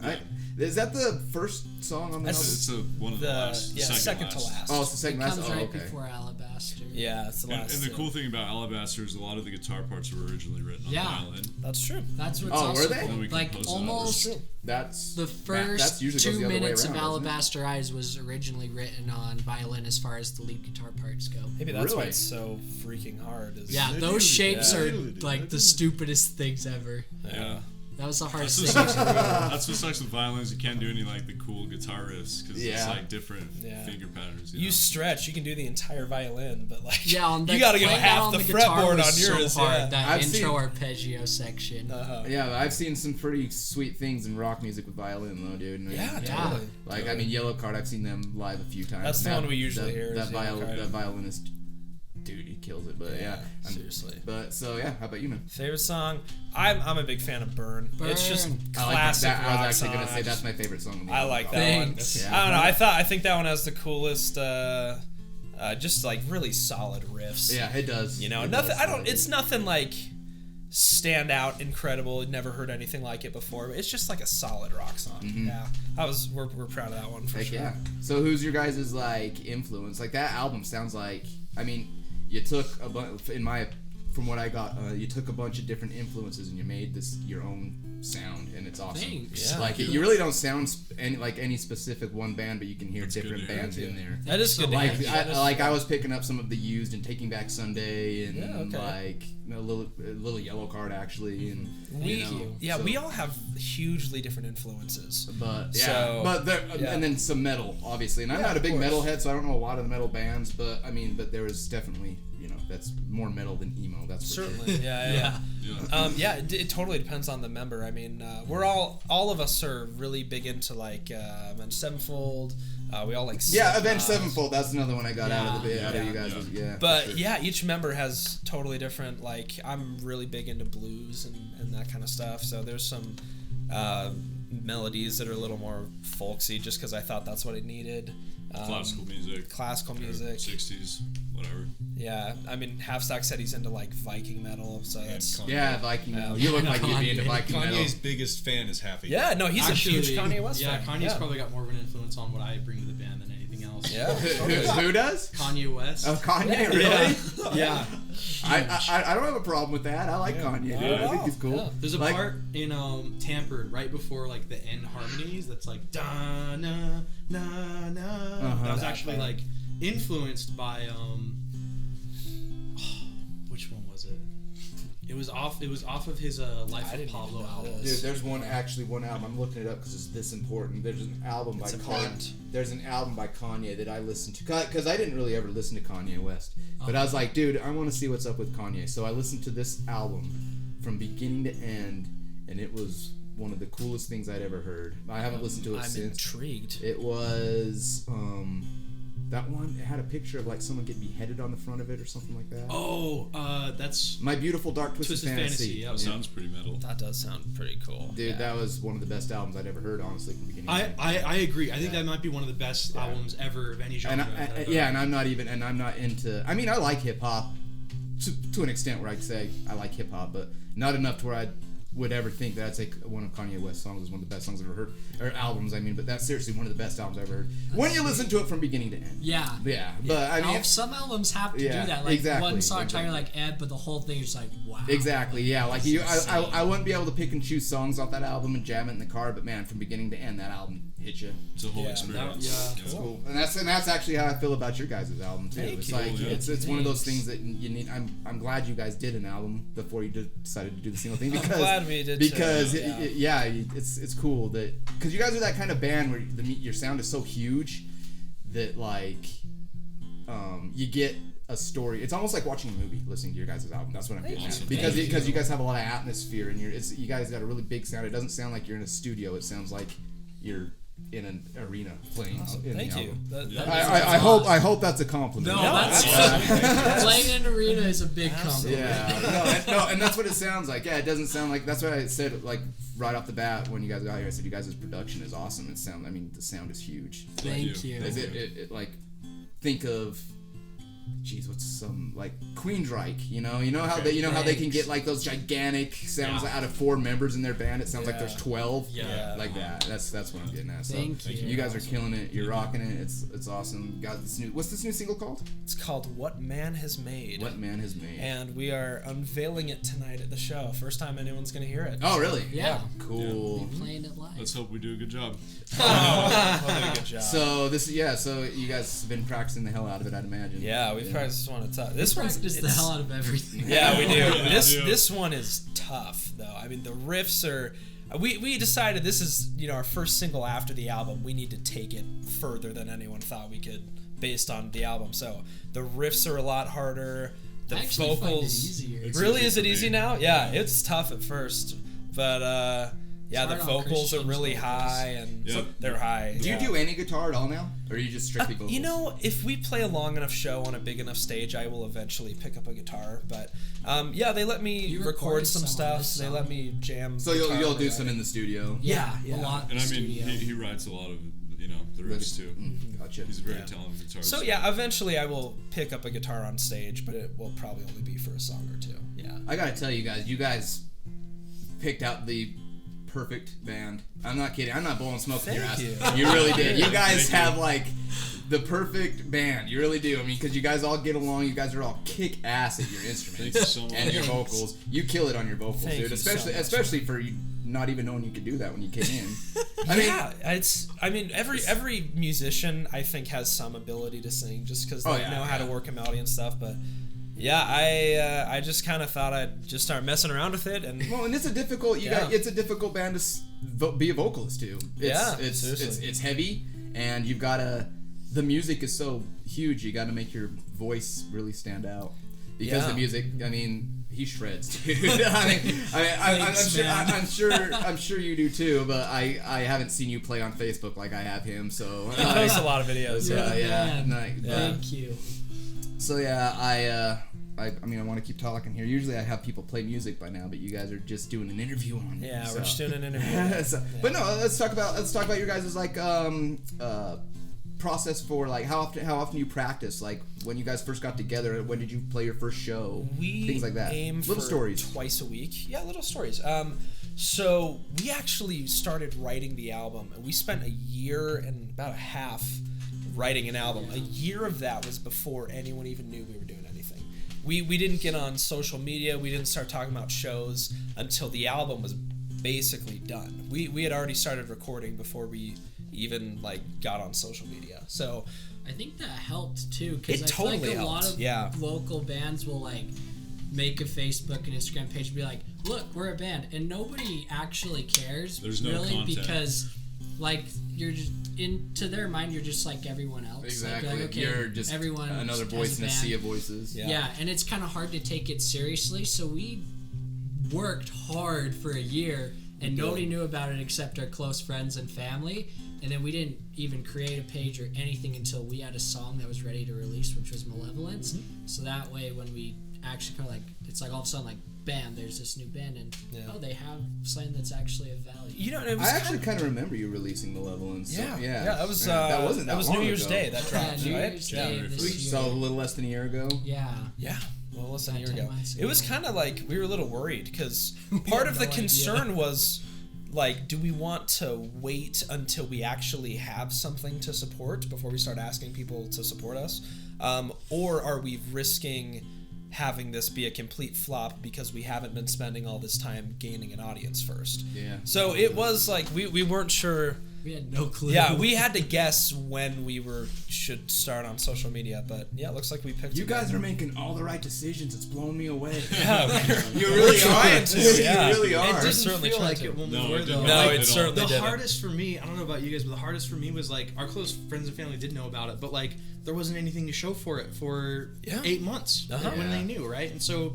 Is that the first song on the album? It's one of the last, second to last. Oh, it's the second It last. comes Oh, right okay. before Alabaster. Yeah, it's the And, last. and the two. cool thing about Alabaster is a lot of the guitar parts were originally written on Yeah. violin. That's true. That's what's Oh, were also they? cool. And we Like composed it almost True. That's the that's first usually goes 2 the other way minutes of around, doesn't it? Alabaster Eyes was originally written on violin as far as the lead guitar parts go. Maybe that's why Really? it's so freaking hard. Is Yeah, those shapes are like the stupidest things ever. Yeah. That was the hardest That's thing. what sucks, that's what sucks with violins. You can't do any like the cool guitar riffs because it's Yeah. like different Yeah. finger patterns. you know? stretch, you can do the entire violin, but like Yeah, on the, you got to go playing that half on the guitar fretboard was on yours. So hard, Yeah. that I've intro seen- arpeggio section. Yeah, I've seen some pretty sweet things in rock music with violin, though, dude. Yeah, Yeah. totally. Like, I mean, Yellow Card, I've seen them live a few times. That's the one we usually hear That, is Yellow Card. that violinist, dude, he kills it. But yeah, seriously. But so yeah, how about you, man? Favorite song? I'm a big fan of Burn. It's just Burn. I like classic that. I rock was actually song. gonna say that's my favorite song. On the I album. like that one. Thanks. Yeah. I don't know. I think that one has the coolest, just like really solid riffs. Yeah, it does. You know, It nothing. does. I don't. It's nothing like stand out, incredible. Never heard anything like it before. But it's just like a solid rock song. Yeah, We're proud of that one for Heck sure. yeah. So who's your guys' like influence? Like that album sounds like. I mean, you took a bunch from what I got. You took a bunch of different influences and you made this your own sound, and it's awesome. Thanks. Yeah. Like you really don't sound any specific one band, but you can hear That's good different to hear, bands yeah. in there. That is good. to Like hear. I was picking up some of the Used and Taking Back Sunday and Yeah, okay. like a little Yellow Card actually and we all have hugely different influences. but yeah So, but there yeah. and then some metal obviously and I'm Yeah, not a of big course. metalhead so I don't know a lot of the metal bands but I mean but there is definitely that's more metal than emo that's for Certainly, sure. yeah. Yeah. It totally depends on the member. I mean, we're all of us are really big into like Avenged Sevenfold. We all like Yeah, Slipknot. Avenged Sevenfold. That's another one I got out of Yeah. you guys. Yeah, But for sure. yeah, each member has totally different. Like I'm really big into blues and that kind of stuff. So there's some melodies that are a little more folksy, just because I thought that's what it needed. Classical music. Classical music. 60s, whatever. Yeah, I mean, Halfstack said he's into like Viking metal, so that's. Kanye. Yeah, Viking metal. You look like you'd be into Viking metal. Kanye's biggest fan is Happy. Yeah, no, he's Actually, a huge Kanye West yeah, fan. Kanye's probably got more of an influence on what I bring to the band than anything else. Yeah. Who does? Kanye West. Oh, Kanye, really? Yeah. I don't have a problem with that. I like Kanye, dude. I think he's cool. Yeah. There's a Like- part in Tampered right before like the end harmonies that's like da na na na. That was actually like influenced by which one was it? It was off of his Life I of didn't Pablo even know album. this. Dude, there's one album. I'm looking it up because it's this important. There's an album by It's Kanye. important. There's an album by Kanye that I listened to because I didn't really ever listen to Kanye West, but I was like, dude, I want to see what's up with Kanye. So I listened to this album from beginning to end, and it was one of the coolest things I'd ever heard. I haven't listened to it I'm since. intrigued. It was that one. It had a picture of like someone getting beheaded on the front of it or something like that. Oh, that's My Beautiful Dark Twisted, Twisted Fantasy. Fantasy. That sounds pretty metal. That does sound pretty cool. Dude, that was one of the best albums I'd ever heard, honestly, from beginning to end. I agree. I think that might be one of the best albums ever of any genre. And I'm not into. I mean, I like hip hop to an extent where I'd say I like hip hop, but not enough to where I would ever think that I'd say one of Kanye West's songs is one of the best songs I've ever heard, or albums. I mean, but that's seriously one of the best albums I've ever heard. When you listen to it from beginning to end. Yeah. But I mean, Some albums have to Yeah, do that. Like exactly, one song, exactly. you're like, but the whole thing is like, wow. exactly, yeah. Like you, insane. I wouldn't be able to pick and choose songs off that album and jam it in the car, but man, from beginning to end, that album hit you. It's a whole Yeah, experience. It's cool, and that's actually how I feel about your guys' album too. Thank It's you. like Yeah. it's one of those things that you need. I'm glad you guys did an album before you decided to do the single thing because glad we did too. because Yeah. it's cool that because you guys are that kind of band where your sound is so huge that like you get a story. It's almost like watching a movie listening to your guys' album. That's what I'm getting at. Awesome. Because Thank you guys have a lot of atmosphere and you guys got a really big sound. It doesn't sound like you're in a studio. It sounds like you're in an arena playing. In Thank the you. album. That I hope that's a compliment. No, that's playing in an arena is a big compliment. Yeah, and that's what it sounds like. Yeah, it doesn't sound like. That's what I said. Like right off the bat when you guys got here, I said you guys' production is awesome. I mean, the sound is huge. Thank you. It like think of. Jeez, what's some like Queensryche? You know how they can get like those gigantic sounds out of 4 members in their band. It sounds like there's 12. Yeah. Like that. That's what I'm getting at. So Thank you. you guys are killing it. You're rocking it. It's awesome. Got this new. What's this new single called? It's called What Man Has Made. What Man Has Made. And we are unveiling it tonight at the show. First time anyone's going to hear it. Oh, really? Yeah. Cool. Playing it live. Let's hope we do a good job. We'll do a good job. So so you guys have been practicing the hell out of it, I'd imagine. Yeah, we've practiced one to talk. This one's Practice the hell out of everything. Yeah, we do. Yeah, This one is tough though. I mean, the riffs are. We decided this is our first single after the album. We need to take it further than anyone thought we could, based on the album. So the riffs are a lot harder. The I actually find it vocals. easier. It's Really, easy is it for me. easy now? Yeah, it's tough at first, but yeah, the hard on vocals are Christian's really vocals. high and Yeah. they're high. Do you do any guitar at all now, or are you just strictly vocals? If we play a long enough show on a big enough stage, I will eventually pick up a guitar. But yeah, they let me You record recorded some some on stuff. this They song. let me jam. So you'll guitar do right. some in the studio. Yeah, Yeah. a lot. And I mean, studio. he writes a lot of the riffs too. Gotcha. He's a very Yeah. talented guitarist. So yeah, eventually I will pick up a guitar on stage, but it will probably only be for a song or two. Yeah. I gotta tell you guys picked out the perfect band. I'm not kidding. I'm not blowing smoke in your ass. Thank You you. really did. You guys Thank you. have like the perfect band. You really do. I mean, because you guys all get along. You guys are all kick ass at your instruments Thank you so much. and your vocals. You kill it on your vocals, Thank dude. you so much. Especially for you not even knowing you could do that when you came in. I mean, yeah, every musician I think has some ability to sing just because they know how to work a melody and stuff. But yeah, I just kind of thought I'd just start messing around with it and. well, and it's a difficult. It's a difficult band to be a vocalist too. Seriously. It's heavy, and you've got to. The music is so huge. You got to make your voice really stand out because the music. I mean, he shreds, dude. I'm sure you do too. But I haven't seen you play on Facebook like I have him. So He posts a lot of videos. Man. But- Thank you. So yeah, I mean, I want to keep talking here. Usually, I have people play music by now, but you guys are just doing an interview on it. Yeah, so. we're just doing an interview. But no, let's talk about your guys' like process for like how often you practice. Like when you guys first got together, when did you play your first show? We things like that. aim Little for stories. twice a week. Yeah, little stories. So we actually started writing the album, and we spent a year and about a half writing an album. A year of that was before anyone even knew we were doing anything. We didn't get on social media. We didn't start talking about shows until the album was basically done. We had already started recording before we even like got on social media. So I think that helped too, because It I feel totally like a lot helped, of yeah. local bands will like make a Facebook and Instagram page and be like, "Look, we're a band," and nobody actually cares. There's no really content. because like you're just into their mind, you're just like everyone else. Exactly. Like, okay, You're just everyone another has voice in a band. sea of voices. Yeah. Yeah, and it's kind of hard to take it seriously. So we worked hard for a year, and nobody knew about it except our close friends and family. And then we didn't even create a page or anything until we had a song that was ready to release, which was Malevolence. So that way, when we actually kind of like, it's like all of a sudden like, bam, there's this new band, and they have something that's actually of value. You know, it was I actually kind of remember you releasing Malevolence. So, yeah, that was that wasn't that was long New Year's ago. Day that dropped, New right? Year's Day of this year. So a little less than a year ago. Yeah. Well, less than a year 10 ago. months It was ago. kind of like we were a little worried because part of the no concern was like, do we want to wait until we actually have something to support before we start asking people to support us, or are we risking having this be a complete flop because we haven't been spending all this time gaining an audience first? Yeah. So it was like we weren't sure. We had no clue. Yeah, we had to guess when we should start on social media, but yeah, it looks like we picked. You guys are making all the right decisions. It's blowing me away. Yeah, You really trying are. to, yeah. You really It are. didn't certainly feel trying like to. it when No, we were it though. didn't. No, Like, it at all. certainly The didn't. hardest for me, I don't know about you guys, but the hardest for me was like our close friends and family did know about it, but like there wasn't anything to show for it for 8 months when they knew, right? And so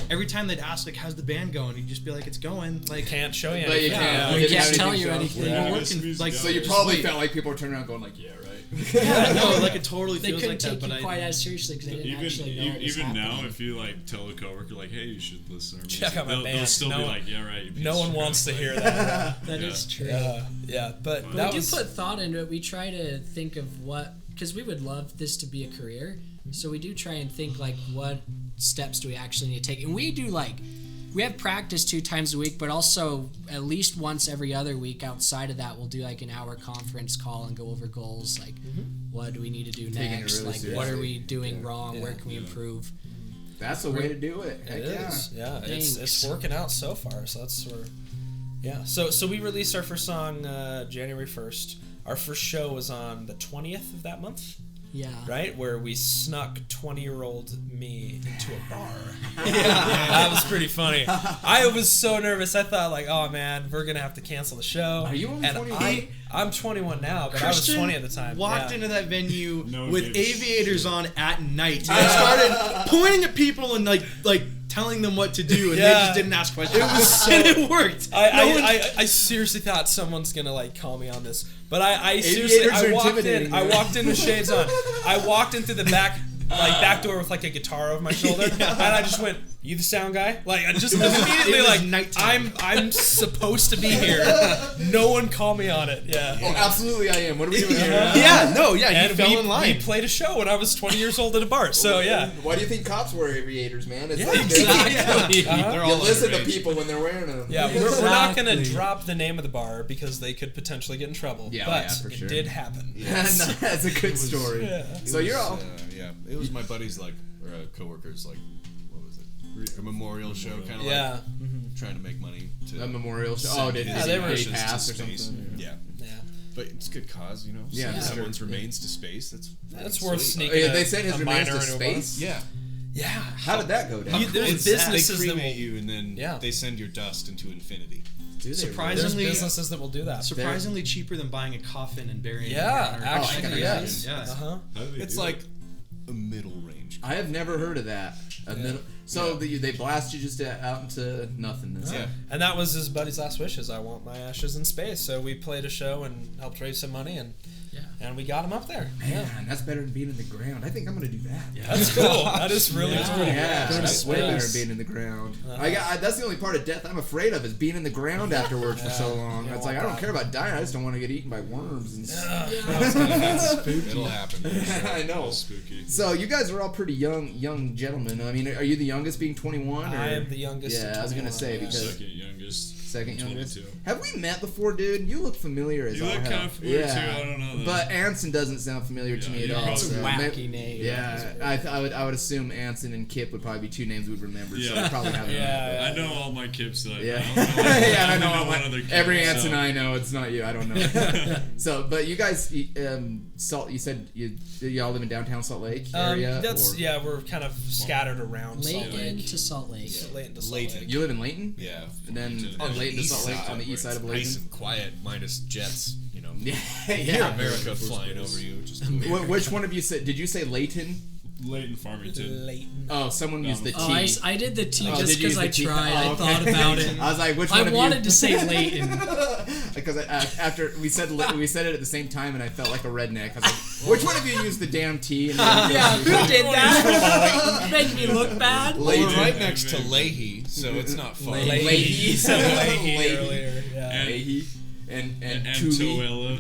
every time they'd ask like, "How's the band going?" You'd just be like, "It's going." Like, Can't show you But you anything. can't. We didn't can't have tell you shown. anything. we're Yeah. working like So you probably felt like people were turning around going like, "Yeah, right." yeah, no, like it totally They feels couldn't like that. take But you quite as seriously because they didn't actually know it was Even now, happening. if you like tell a coworker like, "Hey, you should listen to our music," Check out my they'll band. still No be one- like, "Yeah, right." you piece No of one crap." wants to Like, hear that. That Yeah. is true. Yeah, but But that we was do put thought into it. We try to think of what, because we would love this to be a career. So we do try and think like, what steps do we actually need to take? And we do like, we have practice 2 times a week, but also at least once every other week outside of that, we'll do like an hour conference call and go over goals. Like, what do we need to do Taking it next? really Like, what seriously. are we doing wrong? Where can we improve? That's the way to do it. Heck It yeah. is. Yeah, Thanks. it's working out so far. So that's where. Yeah. So we released our first song January 1st. Our first show was on the 20th of that month, Yeah. right? Where we snuck 20-year-old me into a bar. That was pretty funny. I was so nervous. I thought like, oh man, we're gonna have to cancel the show. Are you only and 21? I'm 21 now, but Christian I was 20 at the time. walked yeah. into that venue No with kidding. aviators on at night and started pointing at people and like telling them what to do, and they Yeah. just didn't ask questions. It was so- and it worked. I seriously thought someone's gonna like call me on this, but I seriously Aviators are intimidating, I man. walked in with shades on. I walked in through the back door with like a guitar over my shoulder, and I just went, "You the sound guy?" Like I just immediately it was like nighttime. I'm supposed to be here. No one call me on it. Yeah. Oh, absolutely, I am. What are we doing here? yeah, And he fell in line. we played a show when I was 20 years old at a bar. So yeah. Why do you think cops wear aviators, man? It's Yeah, like exactly. They're you all listen to underage. people when they're wearing them. Yeah, we're not going to Exactly. drop the name of the bar because they could potentially get in trouble. Yeah, but yeah, for sure. it did happen. That's a good story. Yeah. So you're all. Yeah, it was my buddy's like or coworkers like what was it? A memorial show, kind of Yeah. like trying to make money to A memorial show. send Oh, did his they were- ashes pass to or space. something? Yeah, Yeah. but it's a good cause, you know. Yeah, Sending for sure. someone's remains to space. That's sweet. worth sneaking. They sent his a remains minor to into a bar. space. Yeah, Yeah. How did that go down? There's It's- businesses they that cremate will. you and then Yeah. they send your dust into infinity. Do they There's Surprisingly, businesses that will do that. surprisingly cheaper than buying a coffin and burying it. Yeah, in the ground. I actually, can yes. imagine. Yeah. Uh-huh. How do they It's do like it? a middle range. I have never heard of that. So they blast you just out into nothingness. Yeah. And that was his buddy's last wishes. I want my ashes in space. So we played a show and helped raise some money, and we got him up there. Man, that's better than being in the ground. I think I'm gonna do that. Yeah, that's cool. That is really cool. Yeah, Go to that's way better than space. being in the ground. Uh-huh. That's the only part of death I'm afraid of is being in the ground afterwards for so long. You It's don't like I want don't care about dying. I just don't want to get eaten by worms. And It'll happen. I know. That's spooky. So you guys are all pretty young gentlemen. I mean, are you the youngest, being 21? Or? I am the youngest. Yeah, at I was gonna 21, say yeah. because Second youngest. second youngest. 22. Have we met before, dude? You look familiar as You all look hell. kind of familiar Yeah. too. I don't know. Though. But Anson doesn't sound familiar to Yeah, me at you all. probably It's a so wacky name. Yeah, I would assume Anson and Kip would probably be two names we'd remember. So Yeah. I probably haven't. Yeah, I know all my Kips. That Yeah, I don't know, yeah, I know all one my, other Kip, every so. Anson I know. It's not you. I don't know. So, but you guys, Salt. You said y'all live in downtown Salt Lake area. That's or- yeah. We're kind of scattered around Salt Layton Lake. to Salt Lake. Layton to Salt Layton. Lake. You live in Layton. Yeah. And then On Layton to Salt Lake on the where east side of it's nice Layton. and quiet, minus jets. You know, Yeah, America flying over you. Just Which one of you said? Did you say Layton? Leighton Farmington. Leighton. Oh, someone used the T. Oh, I did the T Oh, just did you use because I the T? tried. Oh, I okay. thought about it. I was like, which one I of you? wanted to say Leighton. Because after we said it at the same time, and I felt like a redneck. I was like, which one of you used the damn T? And Yeah, who did that? Made me look bad. Well, we're right next to Leahy, so it's not far. Leahy. Leahy earlier. Yeah. Leahy. And Tuella.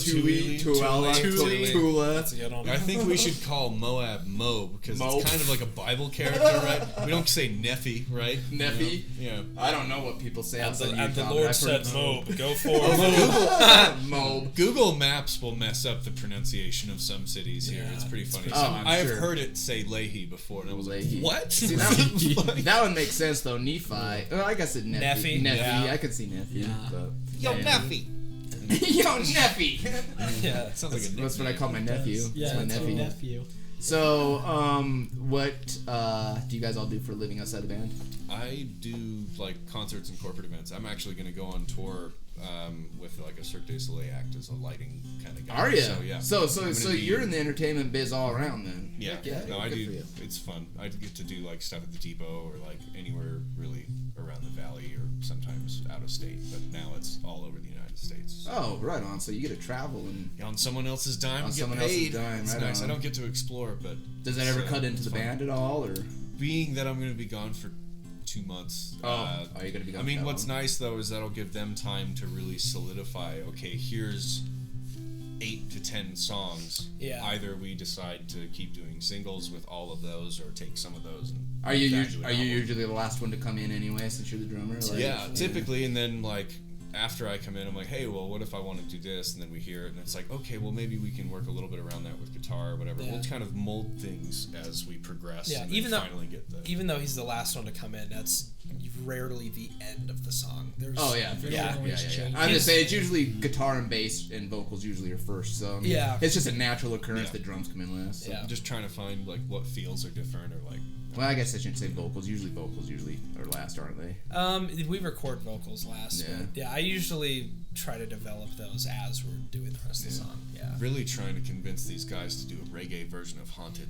Tula. That's a good one. I think we should call Moab Mo because Mo. it's kind of like a Bible character, right? We don't say Nephi, right? Nephi. You know? I don't know what people say And outside the, and the Utah, but Lord I've said, heard "Moab, go forth." Moab. Google Maps will mess up the pronunciation of some cities here. Yeah. It's pretty funny. Oh, I'm I've sure. heard it say Leahy before, and I was Leahy. like, "What?" See, that one makes sense though. Nephi. Oh, I guess it Nephi. Nephi. I could see Nephi. Yeah. But, Yo, yeah. Nephi. Yo, Nephi. Yeah. Sounds like a That's what I call my nephew. Yeah, It's my it's nephew. nephew. So, what do you guys all do for a living outside the band? I do like concerts and corporate events. I'm actually going to go on tour with like a Cirque du Soleil act as a lighting kind of guy. Are you? So yeah. So I'm gonna be- you're in the entertainment biz all around then. Yeah. Heck yeah. No, I good do. for you. It's fun. I get to do like stuff at the depot or like anywhere really around the valley or sometimes out of state. But now it's all over the United States. Oh, right on. So you get to travel and On someone else's dime, On get someone paid. else's dime, It's right nice. on. I don't get to explore, but does that ever it's, cut into it's the fun. band at all, or? Being that I'm going to be gone for 2 months. Are you gonna be gone? I mean, that what's long? nice though is that'll give them time to really solidify. Okay, here's 8 to 10 songs. Yeah. Either we decide to keep doing singles with all of those, or take some of those. And Are you graduate album. usually the last one to come in anyway, since you're the drummer? Like, Yeah, typically, and then like after I come in, I'm like, hey, well, what if I want to do this? And then we hear it, and it's like, okay, well, maybe we can work a little bit around that with guitar or whatever. Yeah. We'll kind of mold things as we progress. Yeah, and even then though- finally get the. Even though he's the last one to come in, that's rarely the end of the song. There's, Oh yeah, for Yeah. sure. Always change. I'm gonna say it's usually guitar and bass and vocals usually are first. So I mean, Yeah. it's just a natural occurrence Yeah. that drums come in last. So. Yeah. Just trying to find like what feels are different or like. Well, I guess I shouldn't say vocals. Usually vocals are last, aren't they? We record vocals last. Yeah. But yeah, I usually try to develop those as we're doing the rest of the song. Yeah. Really trying to convince these guys to do a reggae version of Haunted.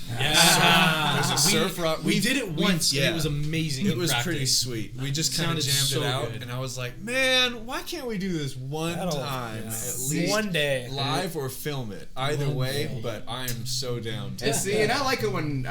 Yeah. There's a surf rock. We did it once. yeah. And it was amazing. It in was practice. pretty sweet. We just kind of Sounded jammed so it out, good. and I was like, "Man, why can't we do this one That'll- time yeah. at least One day. live or film it? Either One way." day. But I am so down. To And see, and I like it when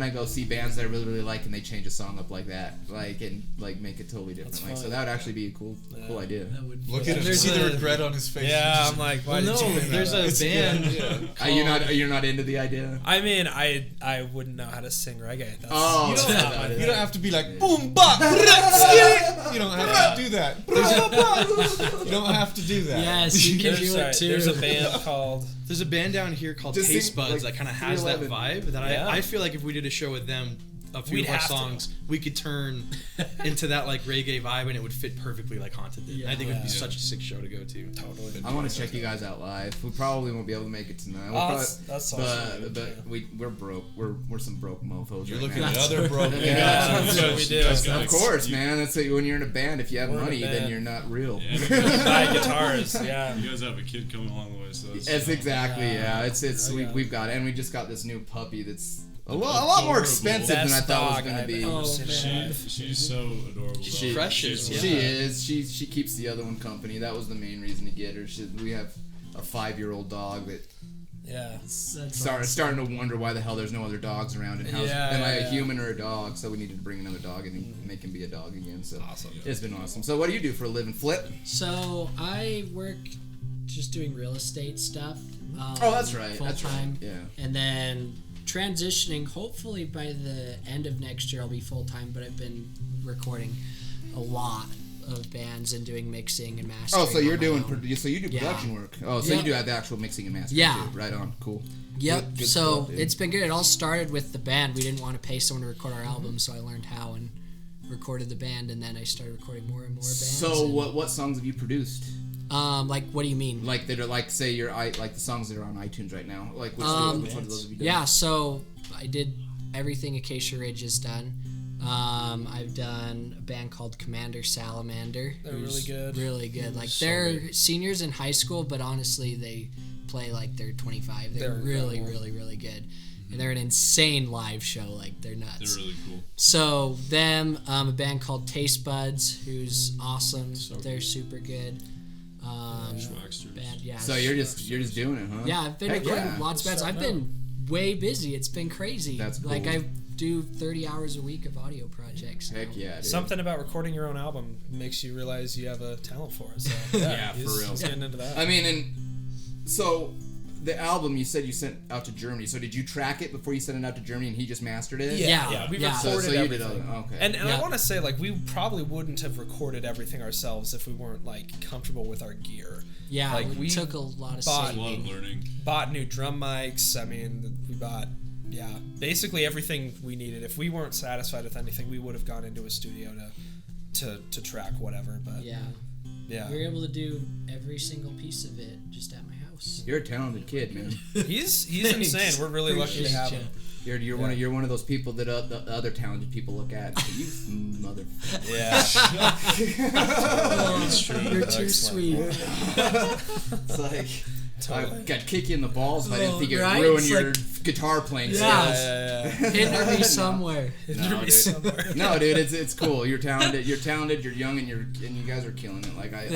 I go see bands that I really like and they change a song up like that, like and like make it totally different. That's Like so fun. that would actually be a cool idea. That would Look at him. There's See the a- regret on his face. Yeah, Just- I'm like, why Well, did you no, bring there's that a up? band. Yeah. Are you not into the idea? I mean, I wouldn't know how to sing reggae. That's, Oh, You don't, that's have, about it. you don't have to be like boom bop. You don't have to do that. You don't have to do that. Yes, you can do it too. There's a band called. There's a band down here called Just Taste sing, Buds like, that kind of has that 311. vibe. That Yeah. I feel like if we did a show with them, a few We'd of our have to. songs, we could turn into that like reggae vibe, and it would fit perfectly like Haunted did. Yeah. I think it would be Yeah. such a sick show to go to. Totally. I want to check you guys out live. We probably won't be able to make it tonight. We'll Oh, probably, that's but awesome. but we're broke. We're some broke mofos. You're right looking now. at other broken Yeah. guys. That's what we do. That's Of course, man. That's like when you're in a band. If you have We're in a money, then band. you're not real. Yeah. Buy guitars. Yeah. You guys have a kid coming along the way, so that's It's exactly yeah. It's Oh, yeah. we've got and we just got this new puppy that's a lot more expensive than I Best thought it was dog going to I've be. ever Oh, seen. man. she's so adorable. She, though. precious, She's She yeah. is. She keeps the other one company. That was the main reason to get her. We have a 5-year-old dog that Yeah. starting to wonder why the hell there's no other dogs around and how Yeah, am I a yeah. human or a dog? So we needed to bring another dog and make him be a dog again. So Awesome. it's been awesome. So what do you do for a living? Flip? So I work just doing real estate stuff. Oh, that's right. Full That's right. time. Yeah. And then transitioning. Hopefully by the end of next year, I'll be full time. But I've been recording a lot of bands and doing mixing and mastering. Oh, so you're on my doing own. so you do Yeah. production work. Oh, so Yeah. you do have the actual mixing and mastering Yeah. too. Right on. Cool. Yep. Good So stuff, dude. it's been good. It all started with the band. We didn't want to pay someone to record our album, so I learned how and recorded the band, and then I started recording more and more bands. So and, what songs have you produced? Like, what do you mean? Like that are like say like the songs that are on iTunes right now. Like which one of those have you done? Yeah, so I did everything Acacia Ridge has done. I've done a band called Commander Salamander. They're who's really good. Really good. Like So they're good. seniors in high school, but honestly they play like they're 25. They're They're really, incredible. really, really good. and they're an insane live show. Like they're nuts. They're really cool. So them, a band called Taste Buds, who's awesome. They're super good. Schwaxters. Band, yeah. So you're just doing it, huh? Yeah, I've been Heck recording yeah. lots of bands. I've been way busy. It's been crazy. That's cool. Like I do 30 hours a week of audio projects. Heck now. yeah, dude. Something about recording your own album makes you realize you have a talent for it. So, Yeah, he's, for real. He's getting into that. I mean, and so the album you said you sent out to Germany. So did you track it before you sent it out to Germany, and he just mastered it? Yeah. We Yeah. recorded So you did everything. okay. And Yeah. I want to say, like, we probably wouldn't have recorded everything ourselves if we weren't, like, comfortable with our gear. Yeah, Like, we we took a lot of bought- A lot of saving. learning. Bought new drum mics. I mean, we bought, basically everything we needed. If we weren't satisfied with anything, we would have gone into a studio to track whatever. But Yeah. yeah. We were able to do every single piece of it just at my house. You're a talented kid, man. He's Thanks. insane. We're really lucky to Appreciate have ya. him. You're one of those people that the other talented people look at. And say, you mother. Yeah. It's true. You're too sweet. It's like Totally. I'd kick you in the balls if I didn't think it would Right? ruin It's your like- guitar playing Yeah. skills. Hinder me somewhere. No, dude. No, dude, it's cool. You're talented. You're young, and you guys are killing it. Like I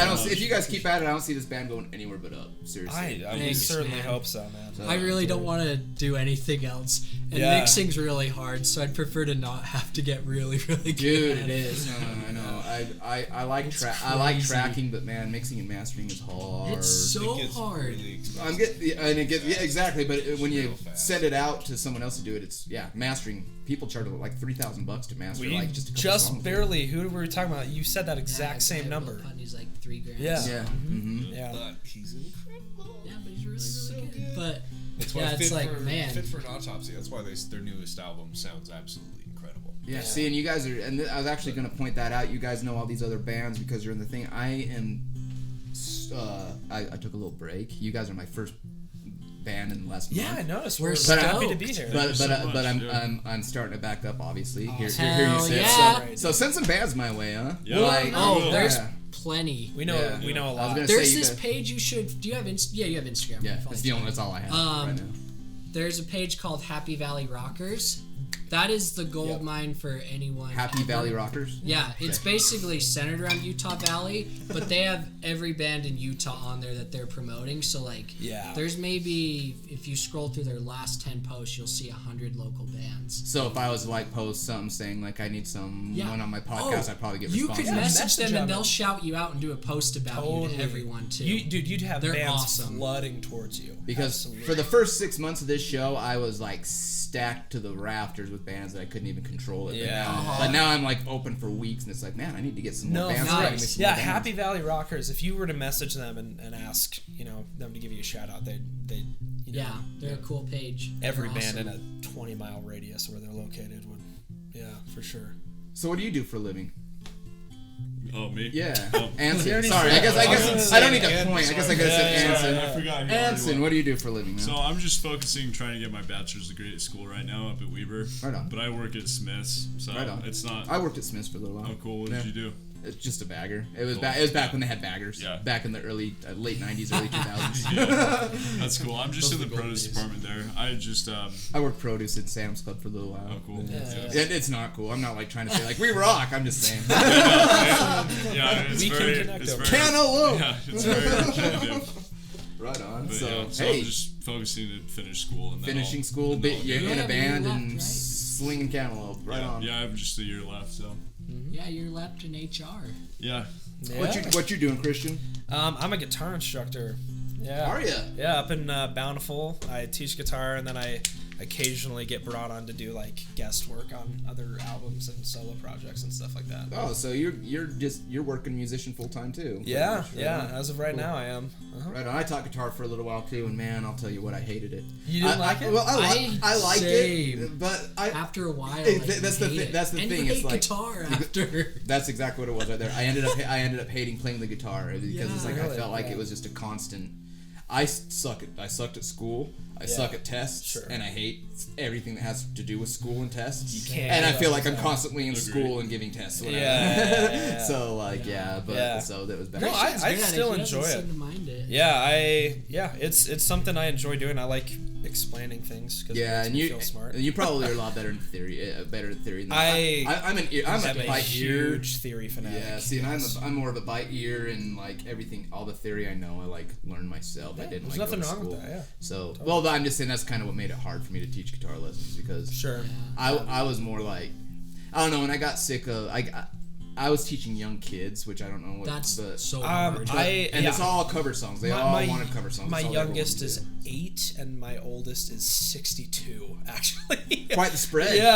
don't see, if you guys keep at it, I don't see this band going anywhere but up. Seriously. I Thanks, certainly man. hope so, man. So- I really don't want to do anything else. And Yeah. mixing's really hard, so I'd prefer to not have to get really, really good Dude, at it is. No, I know. I like It's I like crazy. tracking, but man, mixing and mastering is hard. It's so It gets hard. really expensive. I'm getting, and it gets, yeah, exactly. But when you real fast. send it out to someone else to do it, it's mastering. People charge like $3,000 to master, We like just a couple just songs. barely. Who were we talking about? You said that Yeah, exact same Will number. Putney's like $3,000. Yeah. Yeah. Mm-hmm. Yeah. But he's incredible. Yeah, but he's really, So really good. good. But That's why yeah, it's Fit like, for, man. Fit for an Autopsy. That's why their newest album sounds absolutely incredible. Yeah, see, and you guys are, and I was actually going to point that out. You guys know all these other bands because you're in the thing. I am, I took a little break. You guys are my first band in the last Yeah, I month. noticed. We're We're happy to stoked. be here. But so but much, I'm, yeah. I'm starting to back up. Obviously, here you Hell sit. yeah. So send some bands my way, huh? Yeah. Like, Oh, Yeah. there's yeah. plenty. we know Yeah. we know a I was lot. gonna There's say you this guys- page you should. Do you have Yeah, you have Instagram. Yeah, Follow that's the only. That's all I have right now. There's a page called Happy Valley Rockers. That is the gold Yep. mine for anyone. Happy ever. Valley Rockers. Yeah, it's basically centered around Utah Valley, but they have every band in Utah on there that they're promoting. So like, Yeah. there's maybe if you scroll through their last 10 posts, you'll see 100 local bands. So if I was to like post something saying like I need someone on my podcast, I'd probably get You responses. could message message them them. and they'll shout you out and do a post about you to everyone too. You'd have They're bands awesome. flooding towards you. Because Absolutely. for the first 6 months of this show, I was like stacked to the rafters with bands that I couldn't even control it. Yeah. But now I'm like open for weeks, and it's like, man, I need to get some more bands. nice. I gotta make some Yeah, more bands. Happy Valley Rockers. If you were to message them and ask, them to give you a shout out, they yeah, they're a cool page. every They're band in awesome. a 20-mile radius where they're located would, for sure. So what do you do for a living? Oh, me? Yeah, Oh. Anson. Sorry, I guess I don't need to point. I guess I could have said Sorry, I Anson. forgot. who Anson, already what do you do for a living, man? So I'm just focusing, trying to get my bachelor's degree at school right now up at Weber. Right on. But I work at Smith's, so Right on. it's not. I worked at Smith's for a little while. Oh, cool. What Yeah. did you do? It's just a bagger. It was Cool. back. It was back when they had baggers. Yeah. Back in the late '90s, early 2000s. Yeah, that's cool. I'm just Those in are the the produce golden days. department there. I just I worked produce at Sam's Club for a little while. oh cool. Yeah, it's not cool. I'm not like trying to say like we rock. I'm just saying. Yeah, it's We can very, connect it's over. very, Cantaloupe. yeah, it's very repetitive. Right on. But So, yeah, so hey, I'm just focusing to finish school and then finishing I'll- school, and then bit I'll you're get- in a Yeah, band you and left, right? slinging cantaloupe. Right yeah, on. Yeah, I have just a year left, so Yeah, you're left in HR. yeah. What you doing, Christian? I'm a guitar instructor. Yeah. Are ya? Yeah, up in Bountiful. I teach guitar, and then I occasionally get brought on to do like guest work on other albums and solo projects and stuff like that. Oh, so you're working musician full time too? pretty Yeah, much, right yeah. on. As of right Cool. now, I am. Uh-huh. Right on. I taught guitar for a little while too, and man, I'll tell you what, I hated it. You didn't like it? Well, I liked Same. it, but After a while, Hey, like, that's you the hate thi- it. that's the and thing, You it's hate like- guitar after. That's exactly what it was right there. I ended up hating playing the guitar because it's like I Really? felt like Yeah. it was just a constant. I sucked at school. I suck at tests, Sure. and I hate everything that has to do with school and tests. You can't And I do feel that. like I'm constantly in Agreed. school and giving tests. Whatever. Yeah. So like but Yeah. so that was bad. No, I Christian's good at still He doesn't enjoy seem it. to mind it. Yeah, it's something I enjoy doing. I like explaining things because Yeah, it and makes me feel smart. you probably are a lot better in theory. Better at theory than I'm I'm a a bite ear. huge theory fanatic. Yeah, see, and I'm more of a bite ear, and like everything, all the theory I know, I like learn myself. I didn't there's like nothing go to wrong with school. that, yeah. So, well, I'm just saying that's kind of what made it hard for me to teach guitar lessons because Sure. I was more like, I don't know, and I got sick of I was teaching young kids, which I don't know what. That's but, so hard. it's all cover songs. They all wanted cover songs. My That's all they youngest wanted is to do. 8 and my oldest is 62. Actually, Quite the spread. Yeah,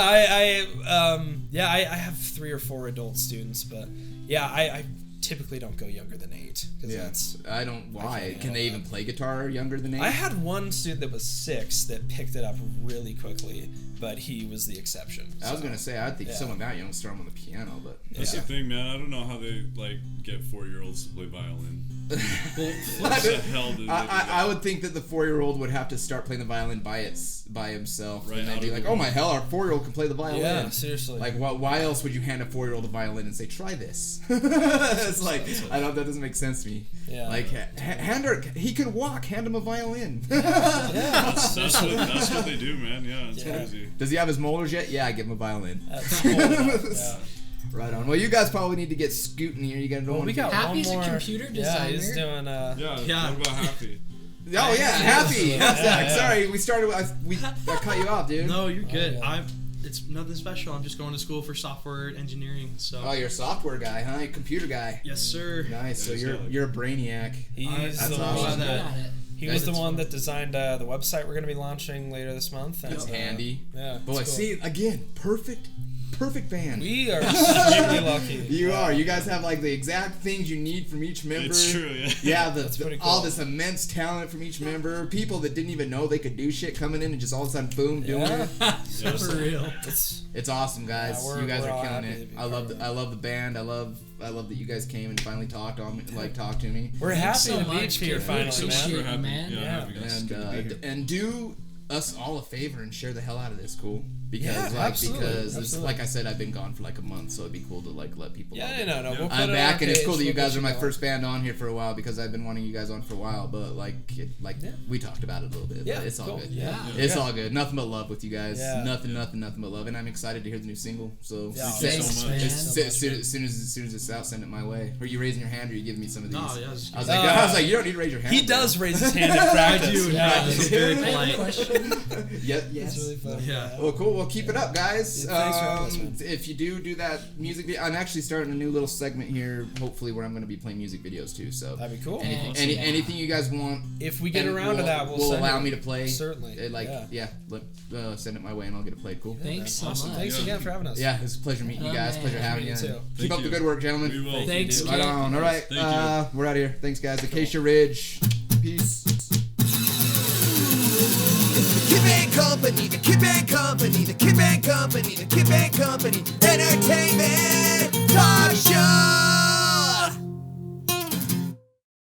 I have 3 or 4 adult students, but yeah, I typically don't go younger than 8 because that's. I don't. Why? can't Can they even play guitar younger than 8? I had one student that was 6 that picked it up really quickly, but he was the exception. I was gonna say I think Yeah. someone that young would start them on the piano, but That's the thing, man. I don't know how they like get 4-year-olds to play violin. What the hell do they do that? I would think that the 4-year-old would have to start playing the violin by himself, Right, and out they'd be of like, the "Oh my hell, our 4-year-old can play the violin." Yeah, seriously. Like, why else would you hand a 4-year-old a violin and say, "Try this"? It's like that doesn't make sense to me. Yeah. Like, he can walk. Hand him a violin. That's what they do, man. Yeah, it's Yeah. crazy. Does he have his molars yet? Yeah, I give him a violin. That's cool enough, yeah. Right on. Well, you guys probably need to get scooting here. You gotta Well, we got Happy's a one more. computer Yeah, he's designer. doing. Yeah. What about Happy? Oh yeah, happy. Yeah. Sorry, we started. I cut you off, dude. No, you're good. yeah. It's nothing special. I'm just going to school for software engineering. So. Oh, you're a software guy, huh? You're a computer guy. Yes, sir. Nice. So Nice, you're yeah. you're a brainiac. He's That's the awesome. one Good that. at it. He was the That's one fun. that designed the website we're going to be launching later this month. And, That's handy. Yeah. Boy, it's cool. see again, perfect band. We are extremely lucky. You are. You guys have like the exact things you need from each member. It's true, yeah. Yeah, That's pretty cool. all this immense talent from each member. People that didn't even know they could do shit coming in and just all of a sudden, boom, doing Yeah. it. For real. It's awesome, guys. Yeah, You guys we're are all killing happy to it. be I part love of it. I love the band. I love that you guys came and finally talked to me. We're happy so to be much, here kid. finally, Appreciate Thanks man. for having, man. yeah, Yeah. having us. And Good to be here. and do us all a favor and share the hell out of this, cool? Because Yeah, absolutely, because it's, absolutely. like I said, I've been gone for like a month, so it'd be cool to like let people know. Yeah, that no. We'll put I'm it back, on and it's page, cool that you we'll guys get are my going. first band on here for a while because I've been wanting you guys on for a while. But we talked about it a little bit. Yeah, but it's all cool. good. Yeah. It's all good. Nothing but love with you guys. Yeah. Nothing but love. And I'm excited to hear the new single. So Yeah, Thanks, so much. man. as soon as it's out, send it my way. Are you raising your hand, or are you giving me some of these? No, yeah, just I was like, you don't need to raise your hand. He bro. does raise his hand in practice. I do. Yeah. It's very I have a polite. question. Yes. It's really fun. Yeah. Well, cool. Well, keep it up, guys. Yeah, thanks for having us, man. If you do that music video, I'm actually starting a new little segment here, hopefully, where I'm going to be playing music videos too. So That'd be cool. anything you guys want, If we get and around to that, we'll send allow it. me to play. Certainly. Send it my way, and I'll get it played. Cool. Thanks so Awesome. much. Thanks again for having us. Yeah, it's a pleasure meeting you Oh, guys. man. Pleasure having Me you. too. Keep up the good work, gentlemen. We will. Thanks, Right kid. on. All right. Thank you. We're out of here. Thanks, guys. Acacia Ridge. Peace. Kid Band Company, the Kid Band Company, the Kid Band Company, the Kid Band Company, Entertainment Talk Show.